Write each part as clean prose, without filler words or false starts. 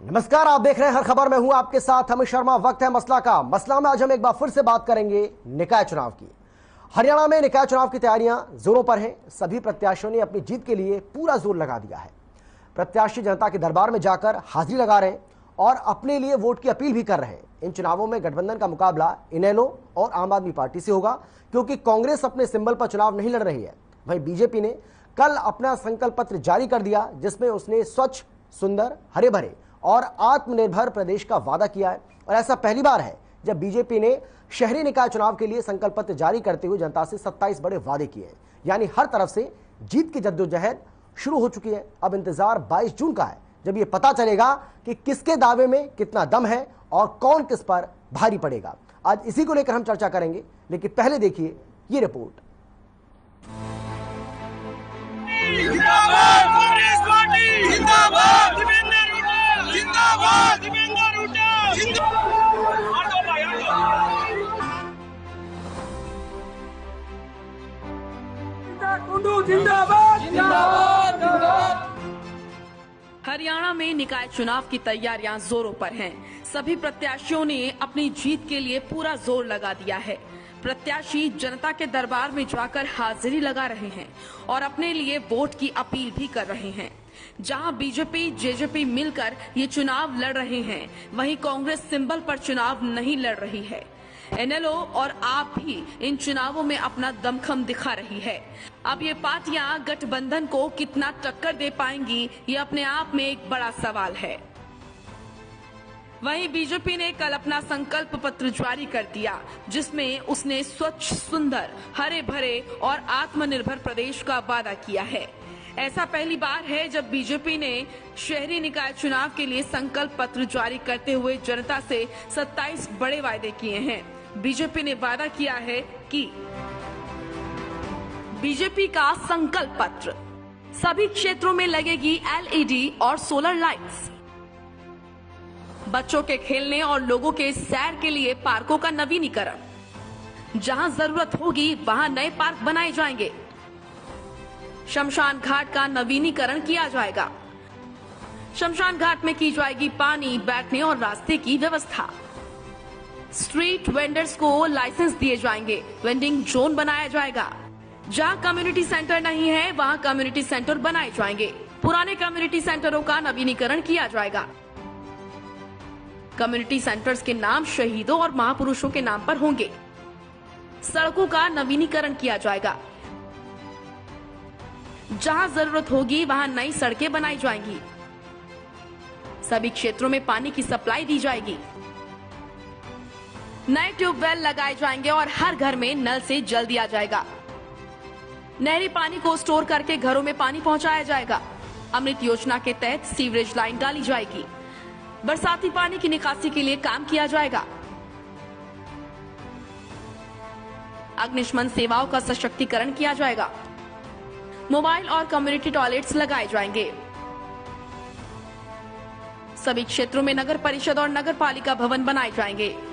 नमस्कार, आप देख रहे हैं हर खबर में हूं आपके साथ अमित शर्मा। वक्त है मसला का। मसला में आज हम एक बार फिर से बात करेंगे निकाय चुनाव की। हरियाणा में निकाय चुनाव की तैयारियां जोरों पर हैं। सभी प्रत्याशियों ने अपनी जीत के लिए पूरा जोर लगा दिया है। प्रत्याशी जनता के दरबार में जाकर हाजिरी लगा रहे हैं और अपने लिए वोट की अपील भी कर रहे हैं। इन चुनावों में गठबंधन का मुकाबला इनेलो और आम आदमी पार्टी से होगा, क्योंकि कांग्रेस अपने सिंबल पर चुनाव नहीं लड़ रही है। वहीं बीजेपी ने कल अपना संकल्प पत्र जारी कर दिया, जिसमें उसने स्वच्छ, सुंदर, हरे भरे और आत्मनिर्भर प्रदेश का वादा किया है। और ऐसा पहली बार है जब बीजेपी ने शहरी निकाय चुनाव के लिए संकल्प पत्र जारी करते हुए जनता से 27 बड़े वादे किए हैं। यानी हर तरफ से जीत की जद्दोजहद शुरू हो चुकी है। अब इंतजार 22 जून का है, जब यह पता चलेगा कि किसके दावे में कितना दम है और कौन किस पर भारी पड़ेगा। आज इसी को लेकर हम चर्चा करेंगे, लेकिन पहले देखिए ये रिपोर्ट। हरियाणा में निकाय चुनाव की तैयारियां जोरों पर हैं। सभी प्रत्याशियों ने अपनी जीत के लिए पूरा जोर लगा दिया है। प्रत्याशी जनता के दरबार में जाकर हाजिरी लगा रहे हैं और अपने लिए वोट की अपील भी कर रहे हैं। जहां बीजेपी जेजेपी मिलकर ये चुनाव लड़ रहे हैं, वहीं कांग्रेस सिंबल पर चुनाव नहीं लड़ रही है। एनएलओ और आप भी इन चुनावों में अपना दमखम दिखा रही है। अब ये पार्टियां गठबंधन को कितना टक्कर दे पाएंगी, ये अपने आप में एक बड़ा सवाल है। वहीं बीजेपी ने कल अपना संकल्प पत्र जारी कर दिया, जिसमें उसने स्वच्छ, सुंदर, हरे भरे और आत्मनिर्भर प्रदेश का वादा किया है। ऐसा पहली बार है जब बीजेपी ने शहरी निकाय चुनाव के लिए संकल्प पत्र जारी करते हुए जनता से 27 बड़े वायदे किए हैं। बीजेपी ने वादा किया है कि बीजेपी का संकल्प पत्र, सभी क्षेत्रों में लगेगी एलईडी और सोलर लाइट्स। बच्चों के खेलने और लोगों के सैर के लिए पार्कों का नवीनीकरण। जहां जरूरत होगी वहां नए पार्क बनाए जाएंगे। शमशान घाट का नवीनीकरण किया जाएगा। शमशान घाट में की जाएगी पानी, बैठने और रास्ते की व्यवस्था। स्ट्रीट वेंडर्स को लाइसेंस दिए जाएंगे। वेंडिंग जोन बनाया जाएगा। जहां कम्युनिटी सेंटर नहीं है वहां कम्युनिटी सेंटर बनाए जाएंगे। पुराने कम्युनिटी सेंटरों का नवीनीकरण किया जाएगा। कम्युनिटी सेंटर्स के नाम शहीदों और महापुरुषों के नाम पर होंगे। सड़कों का नवीनीकरण किया जाएगा। जहां जरूरत होगी वहां नई सड़कें बनाई जाएंगी। सभी क्षेत्रों में पानी की सप्लाई दी जाएगी। नए ट्यूबवेल लगाए जाएंगे और हर घर में नल से जल दिया जाएगा। नहरी पानी को स्टोर करके घरों में पानी पहुंचाया जाएगा। अमृत योजना के तहत सीवरेज लाइन डाली जाएगी। बरसाती पानी की निकासी के लिए काम किया जाएगा। अग्निशमन सेवाओं का सशक्तिकरण किया जाएगा। मोबाइल और कम्युनिटी टॉयलेट्स लगाए जाएंगे। सभी क्षेत्रों में नगर परिषद और नगर पालिका भवन बनाए जाएंगे।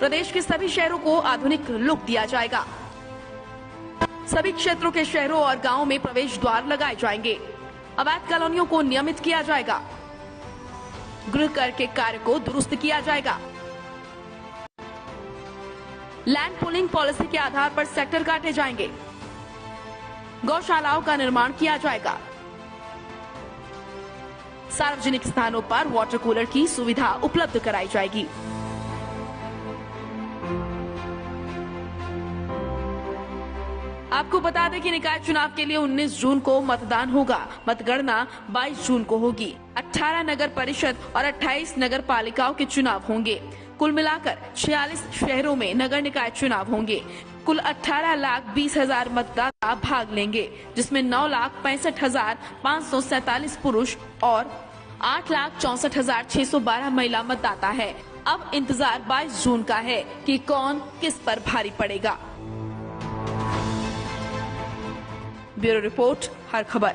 प्रदेश के सभी शहरों को आधुनिक लुक दिया जाएगा। सभी क्षेत्रों के शहरों और गांवों में प्रवेश द्वार लगाए जाएंगे। अवैध कॉलोनियों को नियमित किया जाएगा। गृह कर के कार्य को दुरुस्त किया जाएगा। लैंड पूलिंग पॉलिसी के आधार पर सेक्टर काटे जाएंगे। गौशालाओं का निर्माण किया जाएगा। सार्वजनिक स्थानों पर वाटर कूलर की सुविधा उपलब्ध कराई जाएगी। आपको बता दें कि निकाय चुनाव के लिए 19 जून को मतदान होगा। मतगणना 22 जून को होगी। 18 नगर परिषद और 28 नगर पालिकाओं के चुनाव होंगे। कुल मिलाकर 46 शहरों में नगर निकाय चुनाव होंगे। कुल 18,20,000 मतदाता भाग लेंगे, जिसमें 9,65,547 पुरुष और 8,64,612 महिला मतदाता है। अब इंतजार 22 जून का है कि कौन किस पर भारी पड़ेगा। ब्यूरो रिपोर्ट, हर खबर।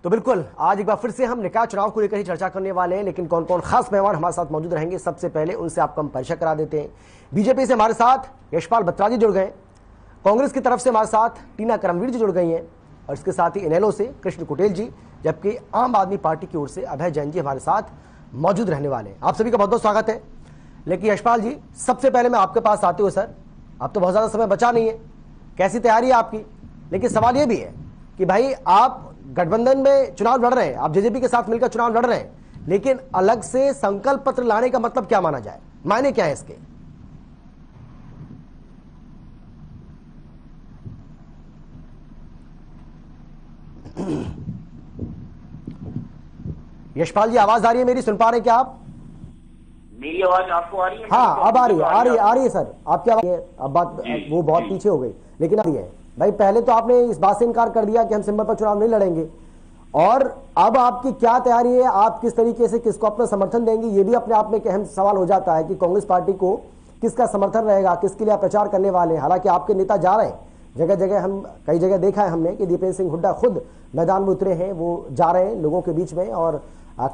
तो बिल्कुल आज एक बार फिर से हम निकाय चुनाव को लेकर ही चर्चा करने वाले हैं, लेकिन कौन कौन खास मेहमान हमारे साथ मौजूद रहेंगे, सबसे पहले उनसे आपको हम परिचय करा देते हैं। बीजेपी से हमारे साथ यशपाल बत्रा जी जुड़ गए। कांग्रेस की तरफ से हमारे साथ टीना करमवीर जी जुड़ गई हैं और इसके साथ ही इनेलो से कृष्ण कुटेल जी, जबकि आम आदमी पार्टी की ओर से अभय जैन जी हमारे साथ मौजूद रहने वाले हैं। आप सभी का बहुत बहुत स्वागत है। लेकिन यशपाल जी, सबसे पहले मैं आपके पास आते हुए, सर अब तो बहुत ज़्यादा समय बचा नहीं है, कैसी तैयारी है आपकी? लेकिन सवाल ये भी है कि भाई आप गठबंधन में चुनाव लड़ रहे हैं, आप जेजेपी के साथ मिलकर चुनाव लड़ रहे हैं, लेकिन अलग से संकल्प पत्र लाने का मतलब क्या माना जाए, मायने क्या है इसके? यशपाल जी, आवाज आ रही है मेरी? सुन पा रहे हैं क्या आप? मेरी आवाज आपको आ रही है? हाँ, अब आ रही है सर। आपकी आवाज है, अब बात वो बहुत पीछे हो गई, लेकिन आ रही है। भाई पहले तो आपने इस बात से इनकार कर दिया कि हम सिंबल पर चुनाव नहीं लड़ेंगे, और अब आपकी क्या तैयारी है? आप किस तरीके से किसको अपना समर्थन देंगे? ये भी अपने आप में एक अहम सवाल हो जाता है कि कांग्रेस पार्टी को किसका समर्थन रहेगा, किसके लिए आप प्रचार करने वाले हैं। हालांकि आपके नेता जा रहे हैं जगह जगह, हम कई जगह देखा है हमने कि दीपेंद्र सिंह हुड्डा खुद मैदान में उतरे हैं, वो जा रहे हैं लोगों के बीच में, और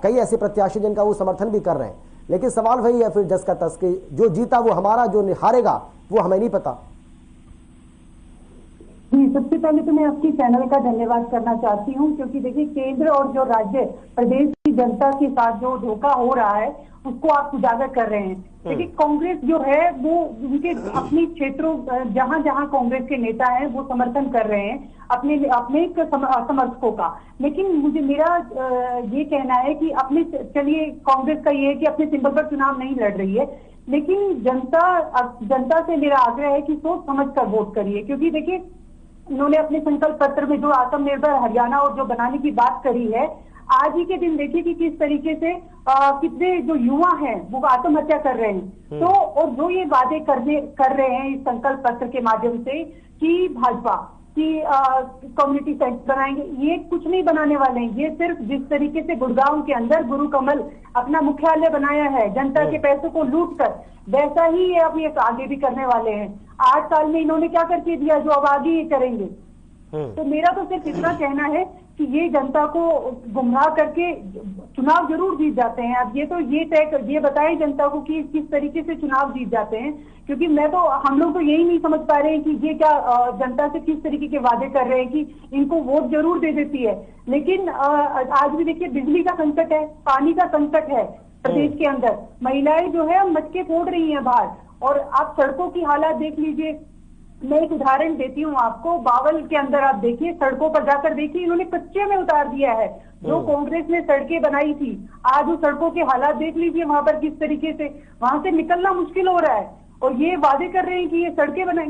कई ऐसे प्रत्याशी जिनका वो समर्थन भी कर रहे हैं। लेकिन सवाल वही है फिर जस का तस के, जो जीता वो हमारा, जो हारेगा वो हमें नहीं पता। जी, सबसे पहले तो मैं आपकी चैनल का धन्यवाद करना चाहती हूँ, क्योंकि देखिए केंद्र और जो राज्य प्रदेश की जनता के साथ जो धोखा हो रहा है उसको आप उजागर कर रहे हैं। देखिए कांग्रेस जो है वो उनके अपनी क्षेत्रों जहां जहां कांग्रेस के नेता हैं वो समर्थन कर रहे हैं अपने समर्थकों का। लेकिन मुझे मेरा ये कहना है कि अपने, चलिए कांग्रेस का ये है कि अपने सिंबल पर चुनाव नहीं लड़ रही है, लेकिन जनता से मेरा आग्रह है कि सोच समझ कर वोट करिए। क्योंकि देखिए उन्होंने अपने संकल्प पत्र में जो आत्मनिर्भर हरियाणा और जो बनाने की बात करी है, आज ही के दिन देखिए कि किस तरीके से कितने जो युवा हैं वो आत्महत्या कर रहे हैं। तो और जो ये वादे कर रहे हैं इस संकल्प पत्र के माध्यम से कि भाजपा की कम्युनिटी सेंटर बनाएंगे, ये कुछ नहीं बनाने वाले हैं। ये सिर्फ जिस तरीके से गुड़गांव के अंदर गुरु कमल अपना मुख्यालय बनाया है जनता के पैसों को लूट कर, वैसा ही ये अब ये आगे भी करने वाले हैं। 8 साल में इन्होंने क्या करके दिया जो अब आगे ये करेंगे। तो मेरा तो सिर्फ इतना कहना है कि ये जनता को गुमराह करके चुनाव जरूर जीत जाते हैं। अब ये बताए जनता को कि किस तरीके से चुनाव जीत जाते हैं, क्योंकि हम लोग तो यही नहीं समझ पा रहे हैं कि ये क्या जनता से किस तरीके के वादे कर रहे हैं कि इनको वोट जरूर दे देती है। लेकिन आज भी देखिए बिजली का संकट है, पानी का संकट है प्रदेश के अंदर, महिलाएं जो है मटके फोड़ रही हैं बाहर, और आप सड़कों की हालत देख लीजिए। मैं एक उदाहरण देती हूँ आपको, बावल के अंदर आप देखिए, सड़कों पर जाकर देखिए, इन्होंने कच्चे में उतार दिया है। जो कांग्रेस ने सड़कें बनाई थी, आज उस सड़कों के हालात देख लीजिए वहां पर किस तरीके से, वहां से निकलना मुश्किल हो रहा है। और ये वादे कर रहे हैं कि ये सड़कें बनाए,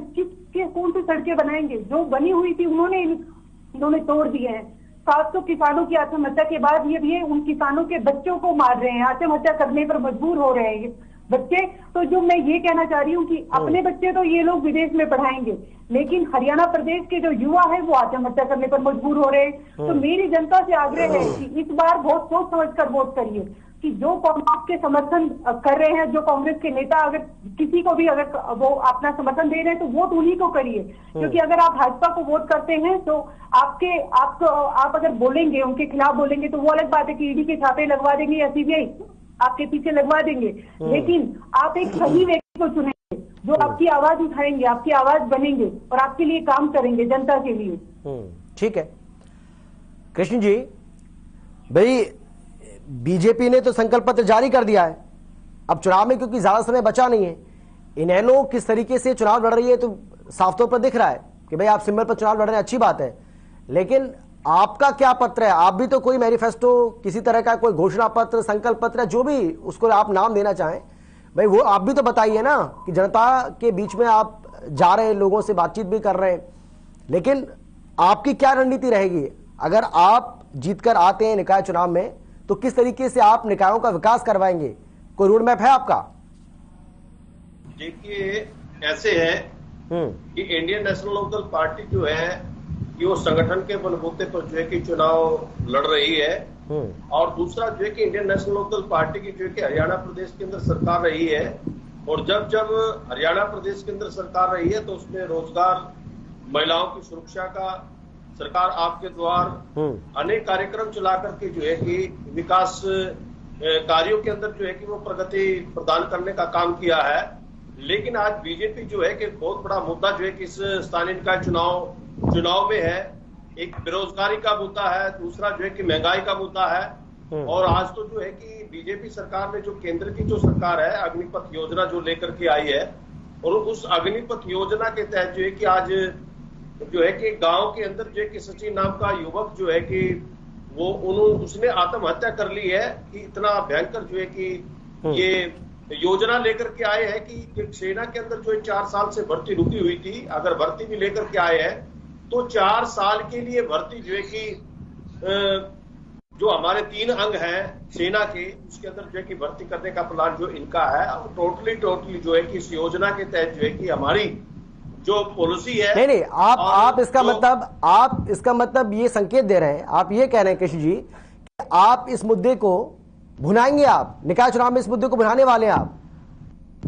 कौन सी सड़कें बनाएंगे? जो बनी हुई थी इन्होंने तोड़ दिए हैं। 700 किसानों की आत्महत्या के बाद ये उन किसानों के बच्चों को मार रहे हैं, आत्महत्या करने पर मजबूर हो रहे हैं बच्चे। तो जो मैं ये कहना चाह रही हूँ कि अपने बच्चे तो ये लोग विदेश में पढ़ाएंगे, लेकिन हरियाणा प्रदेश के जो युवा है वो आत्महत्या करने पर मजबूर हो रहे हैं। तो मेरी जनता से आग्रह है कि इस बार बहुत सोच समझ कर वोट करिए, कि जो कांग्रेस के समर्थन कर रहे हैं, जो कांग्रेस के नेता अगर किसी को भी अगर वो अपना समर्थन दे रहे हैं तो वोट उन्हीं को करिए। क्योंकि अगर आप भाजपा को वोट करते हैं तो आप अगर बोलेंगे, उनके खिलाफ बोलेंगे, तो वो अलग बात है कि ईडी के छापे लगवा देंगे या सीबीआई आपके पीछे लगवा देंगे। लेकिन आप एक सही व्यक्ति को चुनेंगे जो आपकी आवाज उठाएंगे, आपकी आवाज बनेंगे और आपके लिए काम करेंगे, जनता के लिए। ठीक है कृष्ण जी, भाई बीजेपी ने तो संकल्प पत्र जारी कर दिया है, अब चुनाव में क्योंकि ज्यादा समय बचा नहीं है, इनेलो किस तरीके से चुनाव लड़ रही है तो साफ तौर पर दिख रहा है कि भाई आप सिंबल पर चुनाव लड़ रहे हैं, अच्छी बात है। लेकिन आपका क्या पत्र है? आप भी तो कोई मैनिफेस्टो, किसी तरह का कोई घोषणा पत्र, संकल्प पत्र, जो भी उसको आप नाम देना चाहें, भाई वो आप भी तो बताइए ना, कि जनता के बीच में आप जा रहे हैं, लोगों से बातचीत भी कर रहे हैं। लेकिन आपकी क्या रणनीति रहेगी अगर आप जीतकर आते हैं निकाय चुनाव में, तो किस तरीके से आप निकायों का विकास करवाएंगे? कोई रोड मैप है आपका? देखिए ऐसे है कि इंडियन नेशनल लोकदल पार्टी जो है कि वो संगठन के बलबूते पर जो है कि चुनाव लड़ रही है, और दूसरा जो है कि इंडियन नेशनल लोकदल पार्टी की जो है कि हरियाणा प्रदेश के अंदर सरकार रही है, और जब हरियाणा प्रदेश के अंदर सरकार रही है तो उसमें रोजगार, महिलाओं की सुरक्षा का, सरकार आपके द्वार, अनेक कार्यक्रम चला करके जो है कि विकास कार्यों के अंदर जो है कि वो प्रगति प्रदान करने का काम किया है। लेकिन आज बीजेपी जो है कि बहुत बड़ा मुद्दा जो है कि इस स्थानीय निकाय चुनाव में है एक बेरोजगारी का मुद्दा है, दूसरा जो है कि महंगाई का मुद्दा है। और आज तो जो है कि बीजेपी सरकार ने जो केंद्र की जो सरकार है अग्निपथ योजना जो लेकर के आई है, और उस अग्निपथ योजना के तहत जो है कि आज जो है कि गांव के अंदर जो है कि सचिन नाम का युवक जो है कि वो उसने आत्महत्या कर ली है कि इतना भयंकर जो है कि ये योजना लेकर के आए हैं कि सेना के अंदर जो है 4 साल से भर्ती रुकी हुई थी, अगर भर्ती भी लेकर के आए हैं तो 4 साल के लिए भर्ती जो है कि जो हमारे 3 अंग हैं सेना के, उसके अंदर जो है कि भर्ती करने का प्लान जो इनका है, और टोटली जो है कि इस योजना के तहत जो है कि हमारी जो पॉलिसी है। नहीं, आप इसका मतलब ये संकेत दे रहे हैं, आप ये कह रहे हैं कृष्ण जी कि आप इस मुद्दे को भुनाएंगे, आप निकाय चुनाव में इस मुद्दे को भुनाने वाले हैं,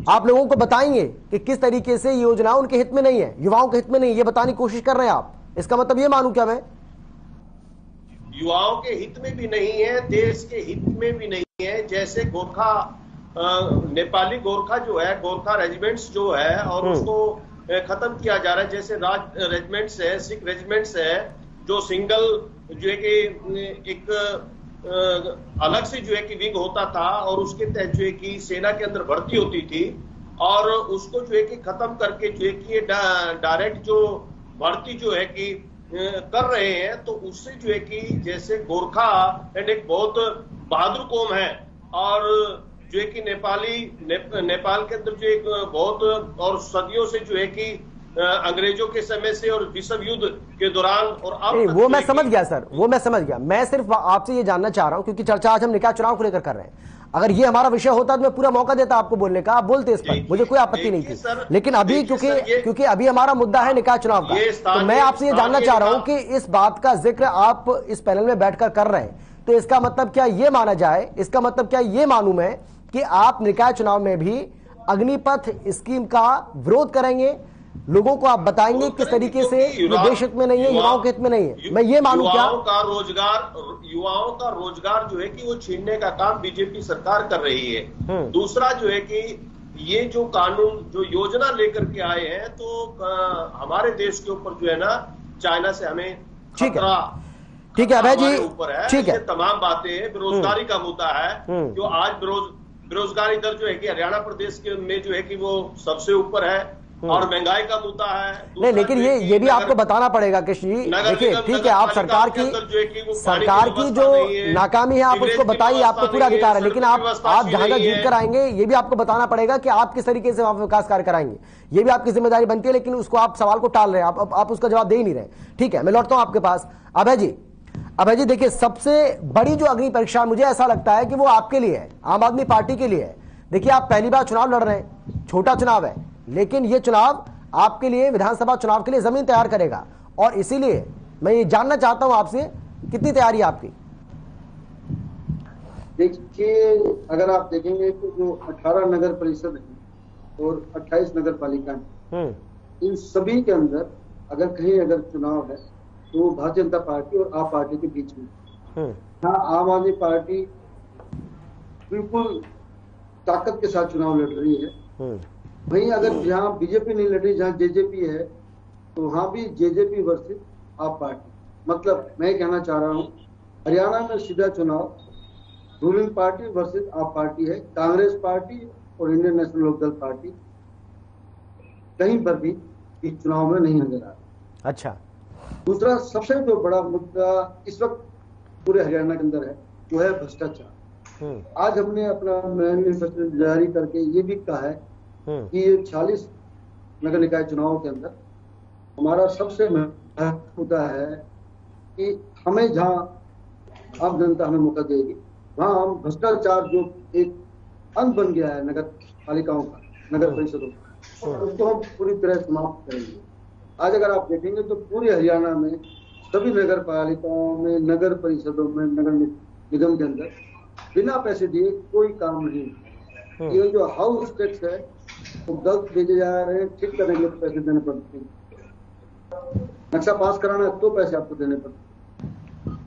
आप लोगों को बताएंगे कि किस तरीके से ये योजना उनके हित में नहीं है, युवाओं के हित में नहीं, ये बताने की कोशिश कर रहे हैं आप। इसका मतलब ये मानूं क्या मैं? युवाओं के हित में भी नहीं है, देश के हित में भी नहीं है। जैसे गोरखा नेपाली गोरखा जो है, गोरखा रेजिमेंट्स जो है और उसको खत्म किया जा रहा है। जैसे राज रेजिमेंट्स है, सिख रेजिमेंट्स है, जो सिंगल जो है कि एक अलग से जो है कि विंग होता था और उसके तहत जो है कि सेना के अंदर भर्ती होती थी, और उसको जो है कि खत्म करके जो है कि ये डायरेक्ट जो भर्ती जो है कि कर रहे हैं, तो उससे जो है कि जैसे गोरखा एंड एक बहुत बहादुर कौम है, और जो है कि नेपाल के अंदर जो एक बहुत और सदियों से जो है कि अंग्रेजों के समय से और विश्व युद्ध के दौरान और अब वो मैं समझ गया सर, वो मैं समझ गया। मैं सिर्फ आपसे ये जानना चाह रहा हूं क्योंकि चर्चा आज हम निकाय चुनाव को लेकर कर रहे हैं। अगर ये हमारा विषय होता तो मैं पूरा मौका देता आपको बोलने का, आप बोलते इस पर, मुझे कोई आपत्ति नहीं थी। लेकिन अभी क्योंकि अभी हमारा मुद्दा है निकाय चुनाव का, तो मैं आपसे ये जानना चाह रहा हूं कि इस बात का जिक्र आप इस पैनल में बैठकर कर रहे हैं, तो इसका मतलब क्या ये माना जाए, इसका मतलब क्या ये मानूं मैं कि आप निकाय चुनाव में भी अग्निपथ स्कीम का विरोध करेंगे, लोगों को आप बताएंगे किस तरीके से ये देश हित में नहीं है, युवाओं के हित में नहीं है, मैं ये मानूं क्या? युवाओं का रोजगार जो है कि वो छीनने का काम बीजेपी सरकार कर रही है। दूसरा जो है कि ये जो कानून जो योजना लेकर के आए हैं, तो हमारे देश के ऊपर जो है ना, चाइना से हमें खतरा ठीक है अभय जी, ऊपर है। ठीक है, तमाम बातें, बेरोजगारी का मुद्दा है जो आज बेरोजगारी दर जो है कि हरियाणा प्रदेश के में जो है कि वो सबसे ऊपर है, और महंगाई का मुद्दा है। नहीं, लेकिन ये भी आपको बताना पड़ेगा कृष्ण जी। देखिए ठीक है, आप सरकार की जो नाकामी है आप उसको बताइए, आपको पूरा अधिकार है, लेकिन आप जहां तक जीत कर आएंगे ये भी आपको बताना पड़ेगा कि आप किस तरीके से वहां विकास कार्य कराएंगे, ये भी आपकी जिम्मेदारी बनती है। लेकिन उसको आप सवाल को टाल रहे हैं, आप उसका जवाब दे ही नहीं रहे। ठीक है, मैं लौटता हूं आपके पास। अभय जी देखिए, सबसे बड़ी जो अग्नि परीक्षा मुझे ऐसा लगता है कि वो आपके लिए है, आम आदमी पार्टी के लिए है। देखिए आप पहली बार चुनाव लड़ रहे हैं, छोटा चुनाव है, लेकिन ये चुनाव आपके लिए विधानसभा चुनाव के लिए जमीन तैयार करेगा, और इसीलिए मैं ये जानना चाहता हूं आपसे कितनी तैयारी है आपकी? देखिए, अगर आप देखेंगे तो जो 18 नगर परिषद है और 28 नगर पालिका है, इन सभी के अंदर अगर कहीं अगर चुनाव है तो भारतीय जनता पार्टी और आप पार्टी के बीच में, हाँ आम आदमी पार्टी बिल्कुल ताकत के साथ चुनाव लड़ रही है। वहीं अगर जहां बीजेपी नहीं लड़ रही, जहां जेजेपी है, तो वहां भी जेजेपी वर्सेस आप पार्टी। मतलब मैं कहना चाह रहा हूं, हरियाणा में सीधा चुनाव रूलिंग पार्टी वर्सेस आप पार्टी है। कांग्रेस पार्टी और इंडियन नेशनल लोकदल पार्टी कहीं पर भी इस चुनाव में नहीं नजर आ रहा। अच्छा, दूसरा सबसे जो बड़ा मुद्दा इस वक्त पूरे हरियाणा के अंदर है वो है भ्रष्टाचार। आज हमने अपना मैनिफेस्टो जारी करके ये भी कहा है कि ये 46 नगर निकाय चुनावों के अंदर हमारा सबसे महत्वपूर्ण मुद्दा है कि हमें जहां आम जनता हमें मौका देगी वहां हम भ्रष्टाचार जो एक अंत बन गया है नगर पालिकाओं का, नगर परिषदों का, उसको हम पूरी तरह समाप्त करेंगे। आज अगर आप देखेंगे तो पूरे हरियाणा में सभी नगर पालिकाओं में, नगर परिषदों में, नगर निगम के अंदर बिना पैसे दिए कोई काम नहीं। ये जो हाउस टैक्स है वो गलत भेजे जा रहे हैं, ठीक करने के लिए पैसे देने पड़ते हैं। नक्शा पास कराना है तो पैसे आपको देने पड़ते हैं।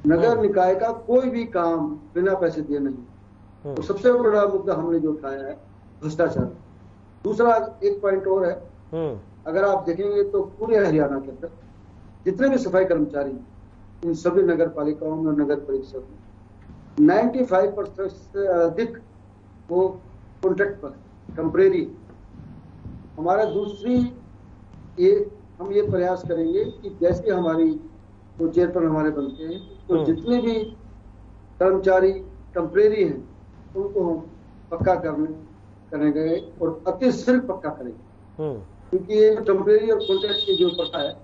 नगर निकाय का कोई भी काम बिना पैसे दिए नहीं। तो सबसे बड़ा मुद्दा हमने जो उठाया है भ्रष्टाचार। दूसरा एक पॉइंट और है, अगर आप देखेंगे तो पूरे हरियाणा के अंदर जितने भी सफाई कर्मचारी इन सभी नगर पालिकाओं में और नगर परिषद में 95% से अधिक वो कॉन्ट्रैक्ट पर टेम्परेरी। हमारा दूसरी हम ये प्रयास करेंगे कि जैसे हमारी वो चेयरपर्सन हमारे बनते हैं तो जितने भी कर्मचारी टेम्परेरी हैं उनको हम पक्का करेंगे और अतिशीघ्र पक्का करेंगे, क्योंकि ये टेम्परेरी और कॉन्ट्रैक्ट की जो प्रथा है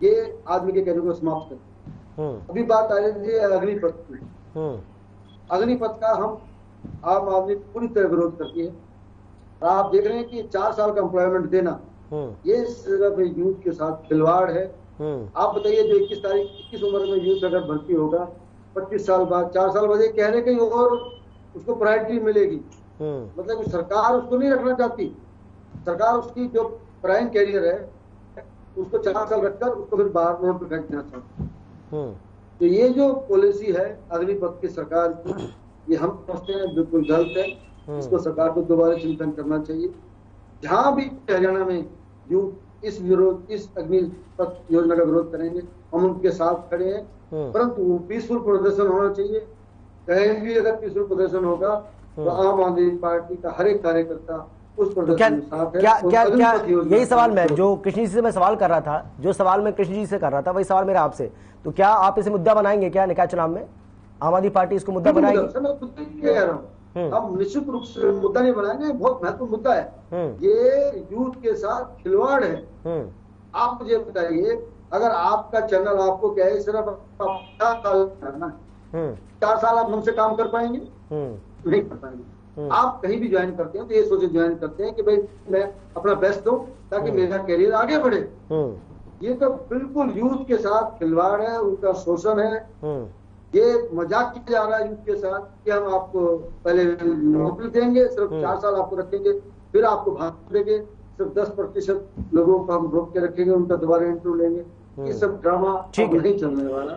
ये आदमी के कैरियर को समाप्त करती है। अभी बात आ रही है अग्निपथ की। अग्निपथ का हम आम आदमी पूरी तरह विरोध करती है। आप देख रहे हैं कि 4 साल का एम्प्लॉयमेंट देना ये सिर्फ यूथ के साथ खिलवाड़ है। आप बताइए जो 21 उम्र में यूथ अगर भर्ती होगा 25 साल बाद 4 साल बाद ये कह रहे कहीं और उसको प्रायोरिटी मिलेगी, मतलब सरकार उसको नहीं रखना चाहती। सरकार उसकी जो प्राइम कैरियर है उसको 4 साल रखकर उसको फिर बाहर रोड पर फेंकना चाहती है। तो ये जो पॉलिसी है अग्निपथ की सरकार की, ये हम समझते हैं बिल्कुल गलत है। इसको सरकार को दोबारा चिंतन करना चाहिए। जहां भी हरियाणा में जो इस अग्निपथ योजना का विरोध करेंगे हम उनके साथ खड़े हैं, परंतु वो पीसफुल प्रदर्शन होना चाहिए। कहीं भी अगर पीसफुल प्रदर्शन होगा तो आम आदमी पार्टी का हर एक कार्यकर्ता उस प्रदर्शन में साथ है। क्या यही सवाल मैं जो कृष्ण जी से मैं सवाल कर रहा था, जो सवाल मैं कृष्ण जी से कर रहा था वही सवाल मेरा आपसे, तो क्या आप इसे मुद्दा बनाएंगे क्या निकाय चुनाव में? आम आदमी पार्टी इसको मुद्दा बनाएगी? मैं खुद कह रहा हूँ हम निश्चित रूप से मुद्दा नहीं बनाएंगे, बहुत महत्वपूर्ण मुद्दा है। ये यूथ के साथ खिलवाड़ है। आप मुझे बताइए, अगर आपका चैनल आपको क्या है सिर्फ 4 साल करना है, 4 साल आप हमसे काम कर पाएंगे? नहीं कर पाएंगे। आप कहीं भी ज्वाइन करते हैं तो ये सोचे ज्वाइन करते हैं कि भाई मैं अपना बेस्ट दूं ताकि मेरा कैरियर आगे बढ़े। ये तो बिल्कुल यूथ के साथ खिलवाड़ है, उनका शोषण है। ये मजाक किया जा रहा है यूथ के साथ कि हम आपको पहले नौकरी देंगे, सिर्फ 4 साल आपको रखेंगे, फिर आपको भाग देंगे, सिर्फ 10% लोगों को हम रोक के रखेंगे, उनका दोबारा इंटरव्यू लेंगे। ये सब ड्रामा नहीं चलने वाला।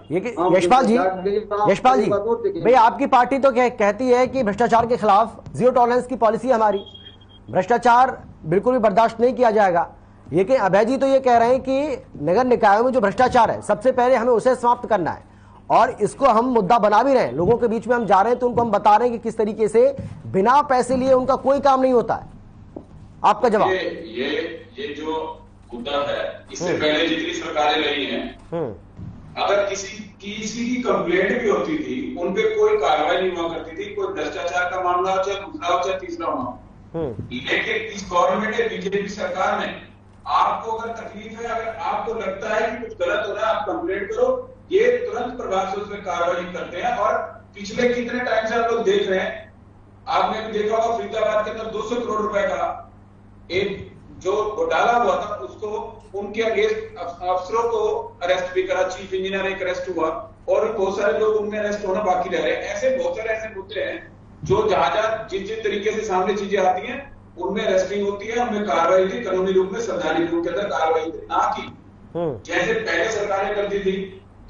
यशपाल जी भाई आपकी पार्टी तो कहती है कि भ्रष्टाचार के खिलाफ 0 टॉलरेंस की पॉलिसी है हमारी, भ्रष्टाचार बिल्कुल भी बर्दाश्त नहीं किया जाएगा। लेकिन अभय जी तो ये कह रहे हैं कि नगर निकायों में जो भ्रष्टाचार है सबसे पहले हमें उसे समाप्त करना है, और इसको हम मुद्दा बना भी रहे हैं। लोगों के बीच में हम जा रहे हैं तो उनको हम बता रहे हैं कि किस तरीके से बिना पैसे लिए उनका कोई काम नहीं होता है। आपका जवाब? ये जो मुद्दा है इससे पहले जितनी सरकारें रही हैं, अगर किसी की कंप्लेंट भी होती थी उन पे कोई कार्रवाई नहीं हुआ करती थी, कोई भ्रष्टाचार का मामला हो चाहे दूसरा हो चाहे तीसरा हो। लेकिन इस गवर्नमेंट है बीजेपी सरकार में, आपको अगर तकलीफ है, अगर आपको लगता है कि कुछ गलत हो रहा है, आप कंप्लेंट करो, ये तुरंत प्रभाव से उसमें कार्रवाई करते हैं। और पिछले कितने टाइम से आप लोग देख रहे हैं, आपने भी देखा होगा फरीदाबाद के अंदर 200 करोड़ रुपए का एक जो घोटाला हुआ था, उसको उनके अगेंस्ट अफसरों को अरेस्ट भी करा, चीफ इंजीनियर एक अरेस्ट हुआ और बहुत सारे लोग उनमें अरेस्ट होना बाकी रह रहे हैं। ऐसे बहुत सारे ऐसे मुद्दे हैं जो जहां जिस तरीके से सामने चीजें आती हैं उनमें अरेस्टिंग होती है, उनमें कार्रवाई थी, कानूनी रूप में संवैधानिक रूप के अंदर कार्रवाई थी, ना की जैसे पहले सरकारें करती थी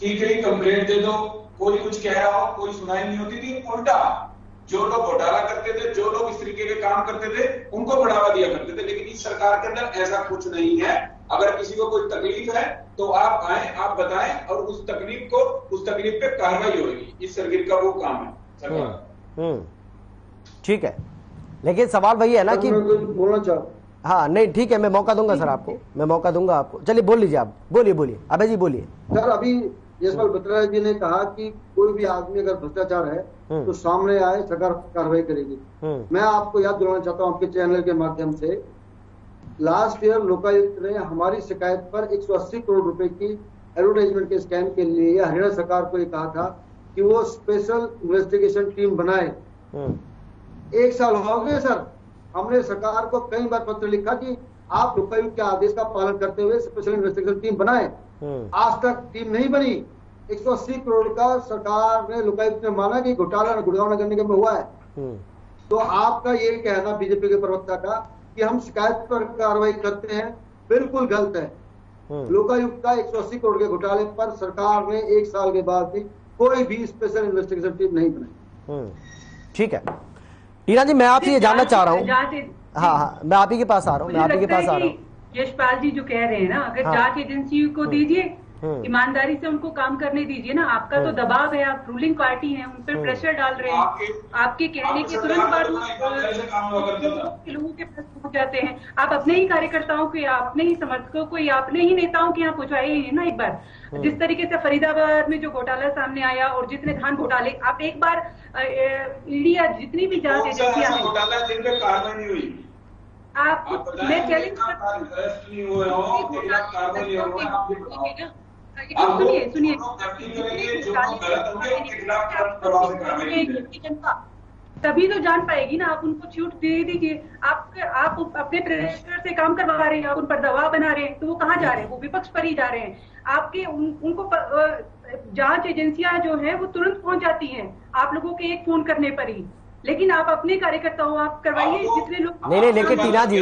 कि कहीं कंप्लेंट दे दो, कोई कुछ कह रहा हो, कोई सुनाई नहीं होती थी। उल्टा जो लोग घोटाला करते थे, जो लोग इस तरीके के काम करते थे, उनको बढ़ावा दिया करते थे। लेकिन इस सरकार के अंदर ऐसा कुछ नहीं है। अगर किसी को कोई तकलीफ है तो आप आए, आप बताएं और उस तकलीफ पे कार्रवाई होगी। इस सरकार का वो काम है सरकार। ठीक है, लेकिन सवाल वही है ना कि बोलना चाहो। हाँ नहीं ठीक है, मैं मौका दूंगा सर आपको, मैं मौका दूंगा आपको। चलिए बोल लीजिए, आप बोलिए अभय जी बोलिए। सर अभी यशपाल बत्रा जी ने कहा कि कोई भी आदमी अगर भ्रष्टाचार है तो सामने आए, सरकार कार्रवाई करेगी। मैं आपको याद दिलाना चाहता हूँ आपके चैनल के माध्यम से, लास्ट ईयर लोकायुक्त ने हमारी शिकायत पर 180 करोड़ रुपए की एडवर्टाइजमेंट के स्कैम के लिए हरियाणा सरकार को ये कहा था कि वो स्पेशल इन्वेस्टिगेशन टीम बनाए। 1 साल हो गए सर, हमने सरकार को कई बार पत्र लिखा कि आप लोकायुक्त के आदेश का पालन करते हुए स्पेशल इन्वेस्टिगेशन टीम बनाए। आज तक टीम नहीं बनी। 180 करोड़ का सरकार ने लोकायुक्त ने माना कि घोटाला गुड़गांव नगर निगम में हुआ है। तो आपका ये कहना बीजेपी के प्रवक्ता का कि हम शिकायत पर कार्रवाई करते हैं, बिल्कुल गलत है। लोकायुक्त का 180 करोड़ के घोटाले पर सरकार ने 1 साल के बाद भी कोई भी स्पेशल इन्वेस्टिगेशन टीम नहीं बनाई। ठीक है टीना जी, मैं आपसे ये जानना चाह रहा हूँ। हाँ, मैं आप ही के पास आ रहा हूँ, यशपाल जी जो कह रहे हैं ना, अगर जांच एजेंसी को दीजिए ईमानदारी से उनको काम करने दीजिए ना। आपका तो दबाव है, आप रूलिंग पार्टी हैं, उन पर प्रेशर डाल रहे हैं। आपके कहने के तुरंत बाद लोगों के पास पहुंच जाते हैं। आप अपने ही कार्यकर्ताओं को या अपने ही समर्थकों को या अपने ही नेताओं के यहाँ पहुंचाइए है ना एक बार। जिस तरीके से फरीदाबाद में जो घोटाला सामने आया और जितने धान घोटाले, आप एक बार ईडी या जितनी भी जांच एजेंसियां हैं, घोटाला जिन पे कार्रवाई नहीं हुई, आप मैं चैलेंज सुनिए तभी तो जान पाएगी ना। आप उनको छूट दे दीजिए। आप अपने प्रेशर से काम करवा रहे हैं, आप उन पर दबाव बना रहे हैं, तो वो कहाँ जा रहे हैं? वो विपक्ष पर ही जा रहे हैं। आपके उनको जांच एजेंसियां जो है वो तुरंत पहुंच जाती हैं आप लोगों के एक फोन करने पर ही। लेकिन आप अपने कार्यकर्ताओं आप करवाइए जितने लोग। नहीं, लेकिन टीना जी